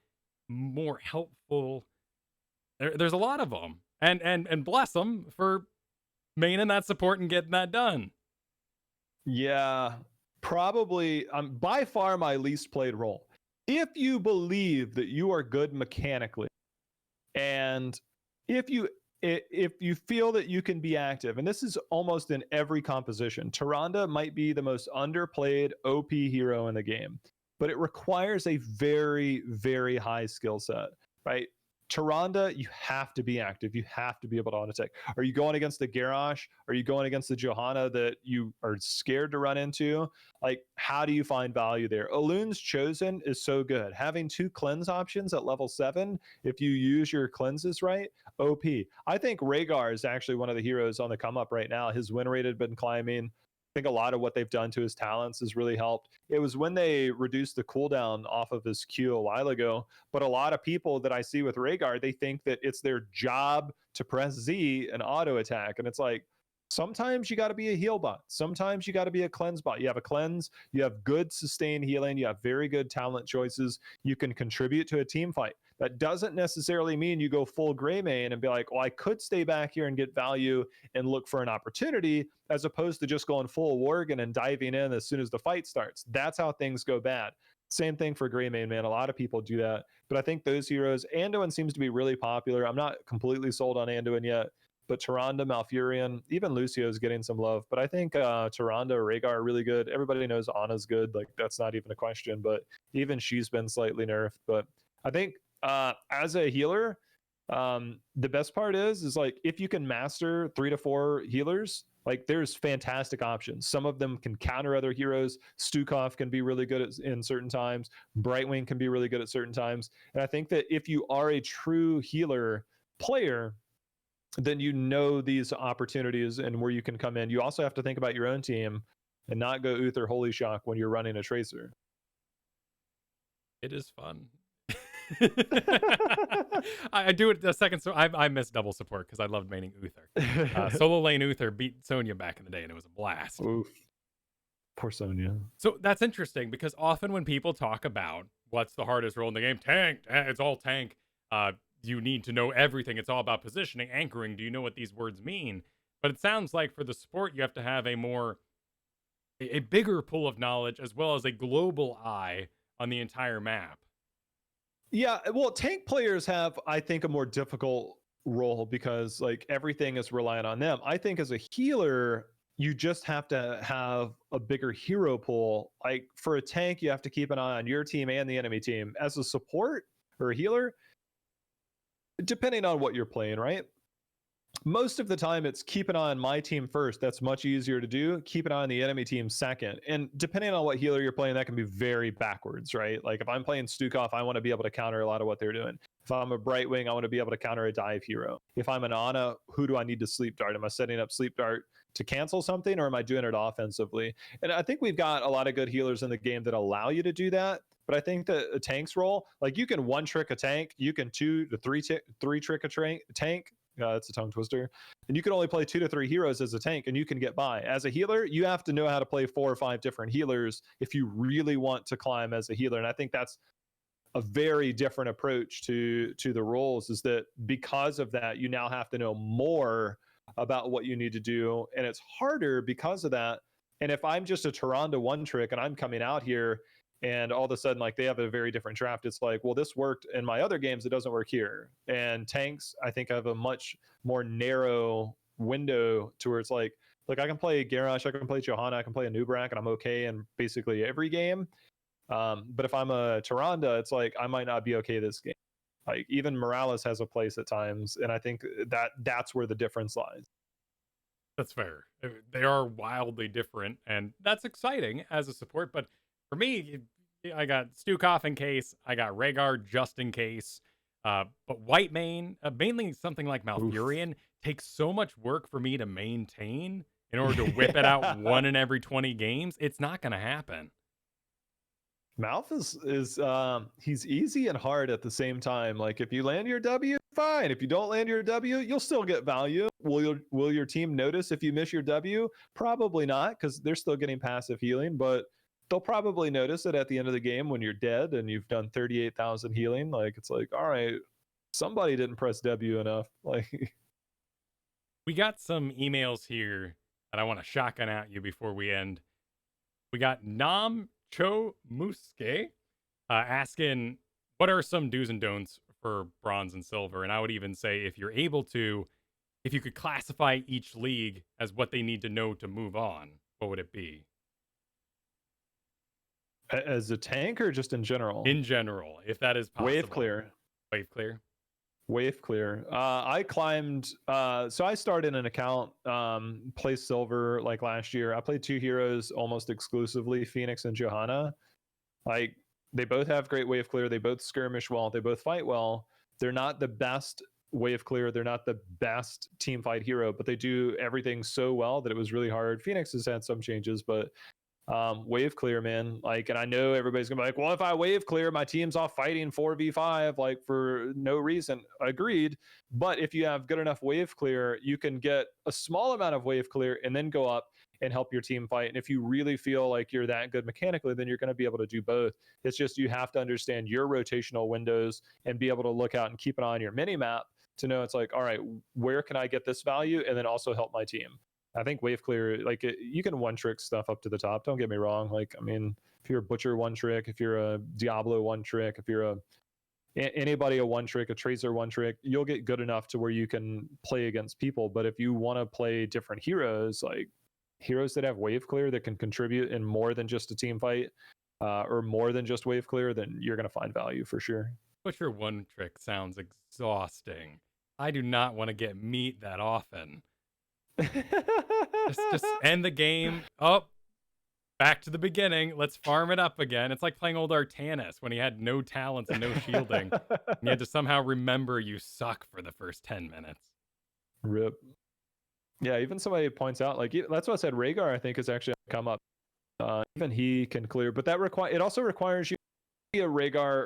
[SPEAKER 1] more helpful? There's a lot of them, and bless them for maining that support and getting that done.
[SPEAKER 2] Yeah, probably by far my least played role. If you believe that you are good mechanically, and if you feel that you can be active, and this is almost in every composition, Tyrande might be the most underplayed OP hero in the game, but it requires a very, very high skill set, right? Tyrande, you have to be active. You have to be able to auto-attack. Are you going against the Garrosh? Are you going against the Johanna that you are scared to run into? Like, how do you find value there? Elun's Chosen is so good. Having 2 cleanse options at level 7, if you use your cleanses right, OP. I think Rhaegar is actually one of the heroes on the come up right now. His win rate had been climbing. I think a lot of what they've done to his talents has really helped. It was when they reduced the cooldown off of his Q a while ago, but a lot of people that I see with Rhaegar, they think that it's their job to press Z and auto attack. And it's like, sometimes you got to be a heal bot. Sometimes you got to be a cleanse bot. You have a cleanse, you have good sustained healing, you have very good talent choices. You can contribute to a team fight. That doesn't necessarily mean you go full gray main and be like, well, I could stay back here and get value and look for an opportunity, as opposed to just going full Worgen and diving in as soon as the fight starts. That's how things go bad. Same thing for gray main, man. A lot of people do that. But I think those heroes, Anduin seems to be really popular. I'm not completely sold on Anduin yet, but Tyrande, Malfurion, even Lucio is getting some love. But I think Tyrande, Rhaegar are really good. Everybody knows Anna's good. Like, that's not even a question. But even she's been slightly nerfed. But I think as a healer, the best part is like, if you can master 3 to 4 healers, like, there's fantastic options. Some of them can counter other heroes. Stukov can be really good in certain times. Brightwing can be really good at certain times. And I think that if you are a true healer player, then you know these opportunities and where you can come in. You also have to think about your own team and not go Uther Holy Shock when you're running a Tracer.
[SPEAKER 1] It is fun. I do it the second, so I miss double support because I loved maining Uther. Solo lane Uther beat Sonya back in the day, and it was a blast.
[SPEAKER 2] Oof. Poor Sonya.
[SPEAKER 1] So that's interesting because often when people talk about what's the hardest role in the game, tank, it's all tank. You need to know everything. It's all about positioning, anchoring. Do you know what these words mean? But it sounds like for the support, you have to have a bigger pool of knowledge as well as a global eye on the entire map.
[SPEAKER 2] Yeah, well, tank players have, I think, a more difficult role because like everything is reliant on them. I think as a healer, you just have to have a bigger hero pool. Like for a tank, you have to keep an eye on your team and the enemy team. As a support or a healer, depending on what you're playing, right? Most of the time it's keep an eye on my team first. That's much easier to do. Keep an eye on the enemy team second. And depending on what healer you're playing, that can be very backwards, right? Like if I'm playing Stukov, I want to be able to counter a lot of what they're doing. If I'm a Brightwing, I want to be able to counter a dive hero. If I'm an Ana, who do I need to sleep dart? Am I setting up sleep dart to cancel something, or am I doing it offensively? And I think we've got a lot of good healers in the game that allow you to do that. But I think that a tank's role, like you can one trick a tank, you can 2 to 3 trick a tank. That's a tongue twister. and you can only play 2 to 3 heroes as a tank, and you can get by. As a healer, you have to know how to play 4 or 5 different healers if you really want to climb as a healer. And I think that's a very different approach to the roles, is that because of that, you now have to know more about what you need to do, and it's harder because of that. And if I'm just a Tyrande one trick and I'm coming out here and all of a sudden like they have a very different draft, it's like, well, this worked in my other games, it doesn't work here. And tanks, I think, have a much more narrow window to where it's like, look, I can play Garrett, I can play Johanna, I can play a Nubrak, and I'm okay in basically every game. But if I'm a Tyrande, it's like I might not be okay this game. Like even Morales has a place at times, and I think that's where the difference lies.
[SPEAKER 1] That's fair. They are wildly different, and that's exciting as a support. But for me, I got Stukov in case, I got Rhaegar just in case. But white main, mainly something like Malfurion, takes so much work for me to maintain in order to whip it out one in every 20 games. It's not going to happen.
[SPEAKER 2] Malf is he's easy and hard at the same time. Like if you land your W, fine. If you don't land your W, you'll still get value. Will your team notice if you miss your W? Probably not, because they're still getting passive healing, but they'll probably notice it at the end of the game when you're dead and you've done 38,000 healing. Like it's like, all right, somebody didn't press W enough. Like
[SPEAKER 1] we got some emails here that I want to shotgun at you before we end. We got Nam Cho Muske asking, what are some do's and don'ts for bronze and silver? And I would even say, if you're able to, if you could classify each league as what they need to know to move on, what would it be?
[SPEAKER 2] as a tank or just in general?
[SPEAKER 1] In general, if that is possible.
[SPEAKER 2] Wave clear.
[SPEAKER 1] Wave clear.
[SPEAKER 2] Wave clear. I climbed, so I started an account, play silver like last year. I played 2 heroes almost exclusively, Phoenix and Johanna. Like they both have great wave clear. They both skirmish well. They both fight well. They're not the best wave clear. They're not the best team fight hero, but they do everything so well that it was really hard. Phoenix has had some changes, but wave clear, man. Like, and I know everybody's gonna be like, well, if I wave clear, my team's off fighting 4v5 like for no reason. Agreed. But if you have good enough wave clear, you can get a small amount of wave clear and then go up and help your team fight. And if you really feel like you're that good mechanically, then you're going to be able to do both. It's just you have to understand your rotational windows and be able to look out and keep an eye on your mini map to know it's like, all right, where can I get this value and then also help my team? I think wave clear, like you can one trick stuff up to the top. Don't get me wrong. Like, I mean, if you're a Butcher one trick, if you're a Diablo one trick, if you're anybody a one trick, a Tracer one trick, you'll get good enough to where you can play against people. But if you want to play different heroes, like heroes that have wave clear that can contribute in more than just a team fight or more than just wave clear, then you're going to find value for sure.
[SPEAKER 1] Butcher one trick sounds exhausting. I do not want to get meat that often. just end the game. Oh, back to the beginning. Let's farm it up again. It's like playing old Artanis when he had no talents and no shielding. And you had to somehow remember you suck for the first 10 minutes.
[SPEAKER 2] Rip. Yeah, even somebody points out, like, that's what I said, Rhaegar, I think, is actually come up. Even he can clear, but it also requires you to be a Rhaegar,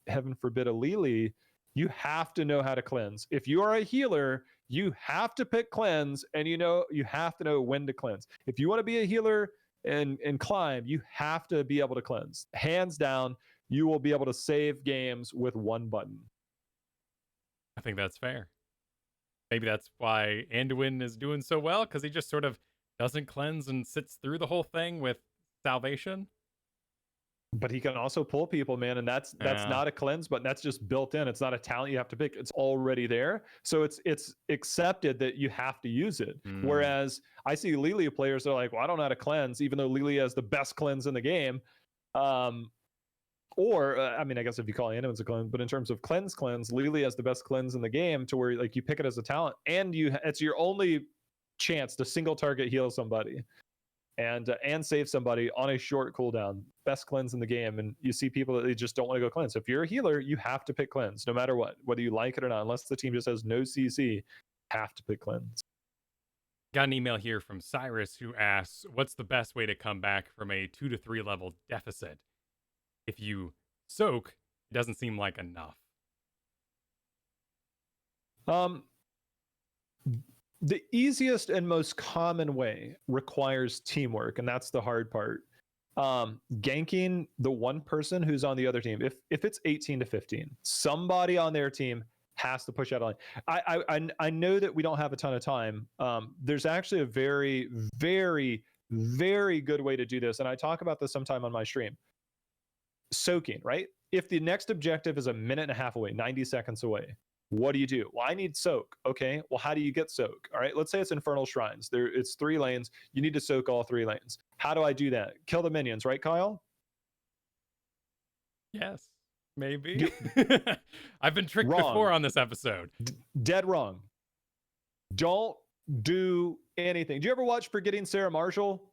[SPEAKER 2] heaven forbid a Lily, you have to know how to cleanse. If you are a healer, you have to pick cleanse, and you have to know when to cleanse. If you want to be a healer and climb, you have to be able to cleanse. Hands down, you will be able to save games with one button.
[SPEAKER 1] I think that's fair. Maybe that's why Anduin is doing so well, because he just sort of doesn't cleanse and sits through the whole thing with salvation.
[SPEAKER 2] But he can also pull people, man, and that's not a cleanse button. That's just built in. It's not a talent you have to pick. It's already there. So it's accepted that you have to use it. Whereas I see Lilia players, they're like, well, I don't know how to cleanse, even though Lilia has the best cleanse in the game. I mean, I guess if you call Anduin's a cleanse, but in terms of cleanse, Lilia has the best cleanse in the game to where like you pick it as a talent, and it's your only chance to single target heal somebody and save somebody on a short cooldown. Best cleanse in the game. And you see people that they just don't want to go cleanse. If you're a healer, you have to pick cleanse no matter what, whether you like it or not. Unless the team just has no CC, have to pick cleanse.
[SPEAKER 1] Got an email here from Cyrus who asks, what's the best way to come back from a 2 to 3 level deficit? If you soak, it doesn't seem like enough.
[SPEAKER 2] The easiest and most common way requires teamwork, and that's the hard part. Ganking the one person who's on the other team. If it's 18-15, somebody on their team has to push out a line. I know that we don't have a ton of time. There's actually a very, very, very good way to do this, and I talk about this sometime on my stream. Soaking, right? If the next objective is a minute and a half away, 90 seconds away, what do you do? Well, I need soak. Okay, well, how do you get soak? All right, let's say it's Infernal Shrines. It's 3 lanes. You need to soak all 3 lanes. How do I do that? Kill the minions, right, Kyle?
[SPEAKER 1] Yes, maybe. I've been tricked
[SPEAKER 2] Wrong.
[SPEAKER 1] before on this episode.
[SPEAKER 2] Dead wrong. Don't do anything. Do you ever watch Forgetting Sarah Marshall?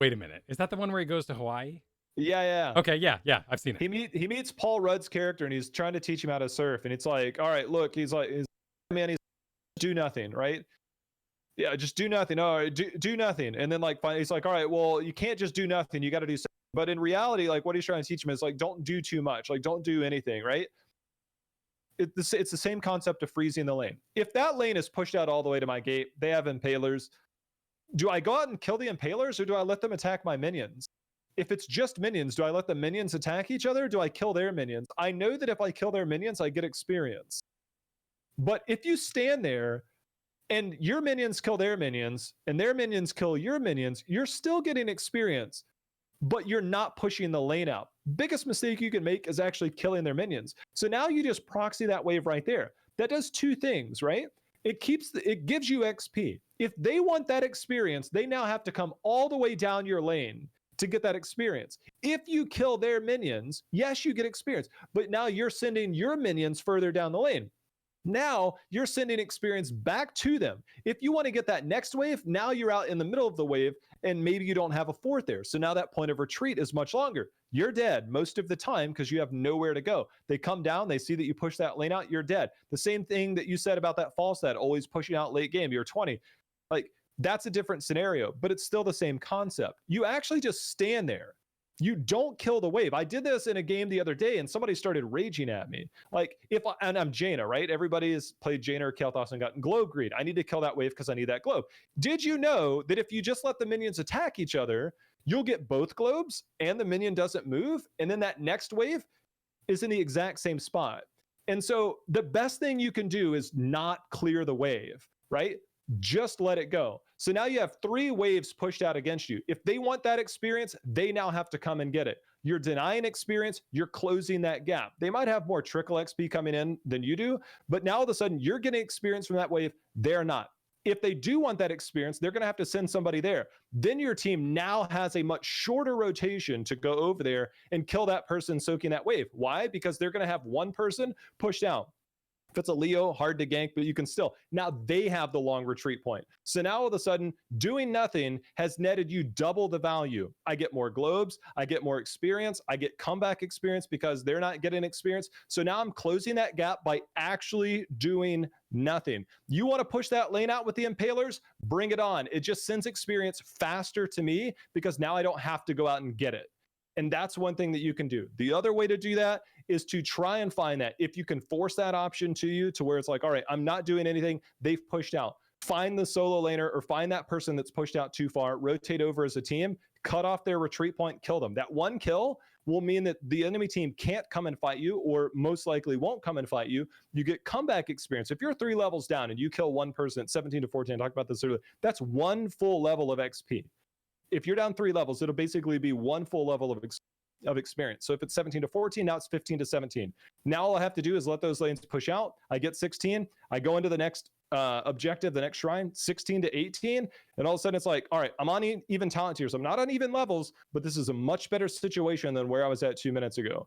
[SPEAKER 1] Wait a minute. Is that the one where he goes to Hawaii?
[SPEAKER 2] Yeah.
[SPEAKER 1] Okay, yeah, I've seen it.
[SPEAKER 2] He meets Paul Rudd's character, and he's trying to teach him how to surf. And it's like, all right, look, he's man, he's do nothing, right? Yeah, just do nothing. All right, do nothing. And then like he's like, all right, well, you can't just do nothing. You got to do something. But in reality, like what he's trying to teach him is like, don't do too much. Like, don't do anything, right? It's the same concept of freezing the lane. If that lane is pushed out all the way to my gate, they have impalers. Do I go out and kill the impalers, or do I let them attack my minions? If it's just minions, do I let the minions attack each other? Or do I kill their minions? I know that if I kill their minions, I get experience. But if you stand there and your minions kill their minions and their minions kill your minions, you're still getting experience, but you're not pushing the lane out. Biggest mistake you can make is actually killing their minions. So now you just proxy that wave right there. That does 2 things, right? It gives you XP. If they want that experience, they now have to come all the way down your lane to get that experience. If you kill their minions, yes, you get experience, but now you're sending your minions further down the lane. Now you're sending experience back to them. If you want to get that next wave, now you're out in the middle of the wave and maybe you don't have a fourth there. So now that point of retreat is much longer. You're dead most of the time because you have nowhere to go. They come down, they see that you push that lane out, you're dead. The same thing that you said about that false that always pushing out late game, you're 20. Like, that's a different scenario, but it's still the same concept. You actually just stand there. You don't kill the wave. I did this in a game the other day and somebody started raging at me. Like, and I'm Jaina, right? Everybody has played Jaina or Kael'thas and gotten globe greed. I need to kill that wave because I need that globe. Did you know that if you just let the minions attack each other, you'll get both globes and the minion doesn't move? And then that next wave is in the exact same spot. And so the best thing you can do is not clear the wave, right? Just let it go. So now you have 3 waves pushed out against you. If they want that experience, they now have to come and get it. You're denying experience, you're closing that gap. They might have more trickle XP coming in than you do, but now all of a sudden you're getting experience from that wave, they're not. If they do want that experience, they're going to have to send somebody there. Then your team now has a much shorter rotation to go over there and kill that person soaking that wave. Why? Because they're going to have one person pushed out. If it's a Leo, hard to gank, but you can still. Now they have the long retreat point. So now all of a sudden, doing nothing has netted you double the value. I get more globes, I get more experience, I get comeback experience because they're not getting experience. So now I'm closing that gap by actually doing nothing. You want to push that lane out with the impalers? Bring it on. It just sends experience faster to me because now I don't have to go out and get it. And that's one thing that you can do. The other way to do that is to try and find that. If you can force that option to you to where it's like, all right, I'm not doing anything, they've pushed out. Find the solo laner or find that person that's pushed out too far, rotate over as a team, cut off their retreat point, kill them. That one kill will mean that the enemy team can't come and fight you, or most likely won't come and fight you. You get comeback experience. If you're 3 levels down and you kill one person at 17-14, I talked about this earlier, that's 1 full level of XP. If you're down 3 levels, it'll basically be 1 full level of experience. So if it's 17-14, now it's 15-17. Now all I have to do is let those lanes push out. I get 16. I go into the next objective, the next shrine, 16-18. And all of a sudden it's like, all right, I'm on even talent tiers. I'm not on even levels, but this is a much better situation than where I was at 2 minutes ago.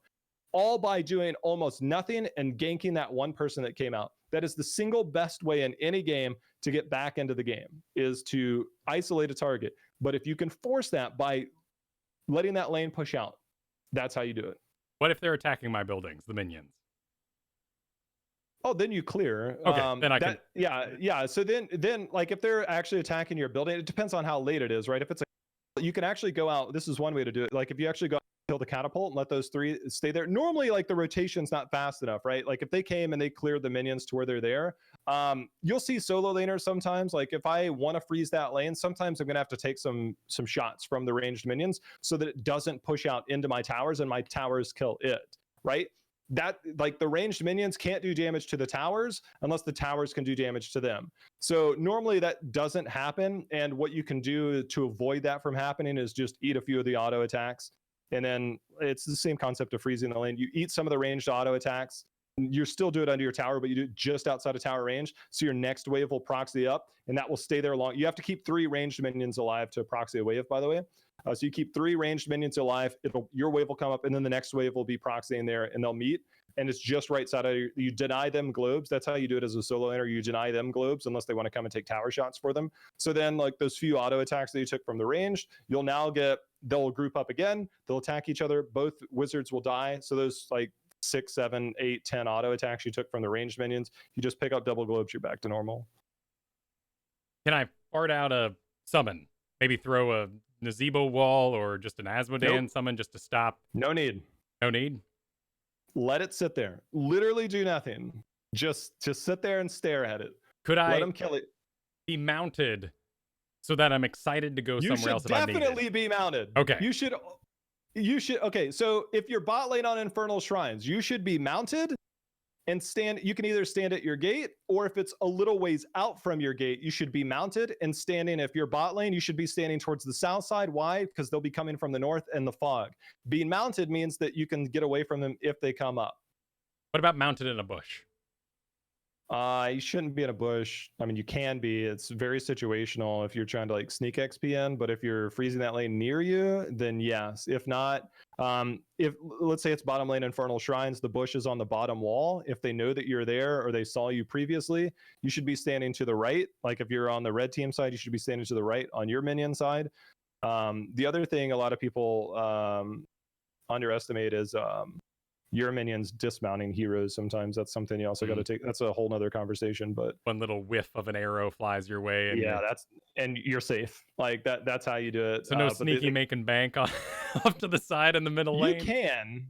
[SPEAKER 2] All by doing almost nothing and ganking that one person that came out. That is the single best way in any game to get back into the game, is to isolate a target. But if you can force that by letting that lane push out, that's how you do it.
[SPEAKER 1] What if they're attacking my buildings, the minions?
[SPEAKER 2] Oh, then you clear.
[SPEAKER 1] Okay, then I can.
[SPEAKER 2] Yeah. So then, like if they're actually attacking your building, it depends on how late it is, right? If it's you can actually go out. This is one way to do it. Like if you actually go, kill the catapult and let those 3 stay there. Normally, like, the rotation's not fast enough, right? Like, if they came and they cleared the minions to where they're there, you'll see solo laners sometimes. Like, if I want to freeze that lane, sometimes I'm gonna have to take some shots from the ranged minions so that it doesn't push out into my towers and my towers kill it, right? That, like, the ranged minions can't do damage to the towers unless the towers can do damage to them. So normally that doesn't happen, and what you can do to avoid that from happening is just eat a few of the auto attacks. And then it's the same concept of freezing the lane. You eat some of the ranged auto attacks. You still do it under your tower, but you do it just outside of tower range. So your next wave will proxy up, and that will stay there long. You have to keep 3 ranged minions alive to proxy a wave, by the way. So you keep 3 ranged minions alive. Your wave will come up, and then the next wave will be proxying there, and they'll meet. And it's just right side of you deny them globes. That's how you do it as a solo laner. You deny them globes unless they want to come and take tower shots for them. So then, like, those few auto attacks that you took from the range, you'll now get, they'll group up again. They'll attack each other. Both wizards will die. So those, like, 6, 7, 8, 10 auto attacks you took from the ranged minions, you just pick up double globes, you're back to normal.
[SPEAKER 1] Can I fart out a summon? Maybe throw a Nazebo wall or just an Asmodan summon just to stop?
[SPEAKER 2] No need.
[SPEAKER 1] No need?
[SPEAKER 2] Let it sit there. Literally do nothing. Just sit there and stare at it.
[SPEAKER 1] Could I
[SPEAKER 2] let them kill it?
[SPEAKER 1] Be mounted so that I'm excited to go somewhere else if I need it?
[SPEAKER 2] You should definitely be mounted.
[SPEAKER 1] Okay.
[SPEAKER 2] You should. Okay, so if you're bot lane on Infernal Shrines, you should be mounted and stand. You can either stand at your gate, or if it's a little ways out from your gate, you should be mounted and standing. If you're bot lane, you should be standing towards the south side. Why? Because they'll be coming from the north and the fog. Being mounted means that you can get away from them if they come up.
[SPEAKER 1] What about mounted in a bush?
[SPEAKER 2] You shouldn't be in a bush. I mean, you can be. It's very situational if you're trying to, like, sneak XP in, but if you're freezing that lane near you, then yes. If not, if, let's say it's bottom lane Infernal Shrines, the bush is on the bottom wall. If they know that you're there or they saw you previously, you should be standing to the right. Like, if you're on the red team side, you should be standing to the right on your minion side. The other thing a lot of people underestimate is your minions dismounting heroes. Sometimes that's something you also got to take. That's a whole nother conversation, but
[SPEAKER 1] one little whiff of an arrow flies your way, and
[SPEAKER 2] and you're safe. Like, that's how you do it.
[SPEAKER 1] So no sneaky making bank off to the side in the middle lane.
[SPEAKER 2] You can.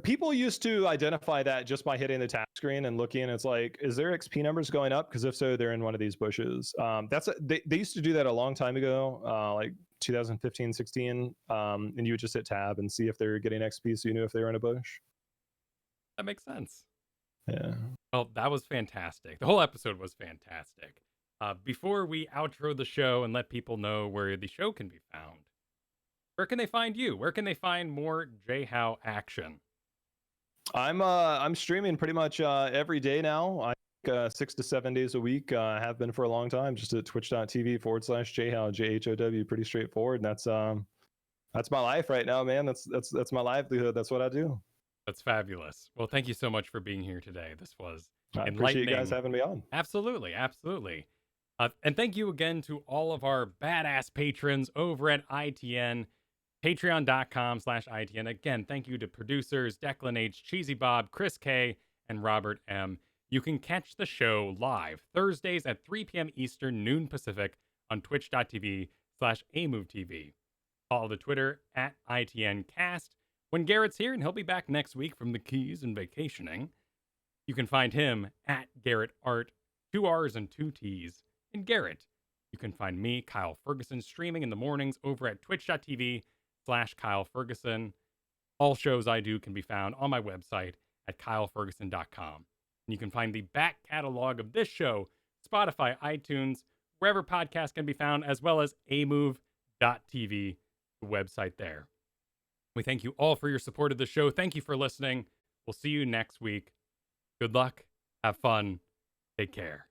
[SPEAKER 2] People used to identify that just by hitting the tap screen and looking. It's like, is their XP numbers going up? Because if so, they're in one of these bushes. They used to do that a long time ago, like 2015, 16, and you would just hit tab and see if they're getting XP, so you knew if they were in a bush.
[SPEAKER 1] That makes sense.
[SPEAKER 2] Yeah.
[SPEAKER 1] Well, that was fantastic. The whole episode was fantastic. Before we outro the show and let people know where the show can be found, where can they find you? Where can they find more Jhow action?
[SPEAKER 2] I'm streaming pretty much every day now. I 6 to 7 days a week. Have been for a long time. Just at twitch.tv/Jhow, JHOW. Pretty straightforward. And that's my life right now, man. That's my livelihood. That's what I do.
[SPEAKER 1] That's fabulous. Well, thank you so much for being here today. This was enlightening.
[SPEAKER 2] I appreciate you guys having me on.
[SPEAKER 1] Absolutely, absolutely. And thank you again to all of our badass patrons over at ITN, patreon.com/ITN. Again, thank you to producers Declan H, Cheesy Bob, Chris K, and Robert M. You can catch the show live Thursdays at 3 p.m. Eastern, noon Pacific on twitch.tv/AMoveTV. Follow the Twitter at ITNcast. When Garrett's here, and he'll be back next week from the Keys and vacationing, you can find him at Garrett Art, 2 R's and 2 T's. And Garrett, you can find me, Kyle Fergusson, streaming in the mornings over at twitch.tv/Kyle Fergusson. All shows I do can be found on my website at kylefergusson.com. And you can find the back catalog of this show, Spotify, iTunes, wherever podcasts can be found, as well as amove.tv, the website there. We thank you all for your support of the show. Thank you for listening. We'll see you next week. Good luck. Have fun. Take care.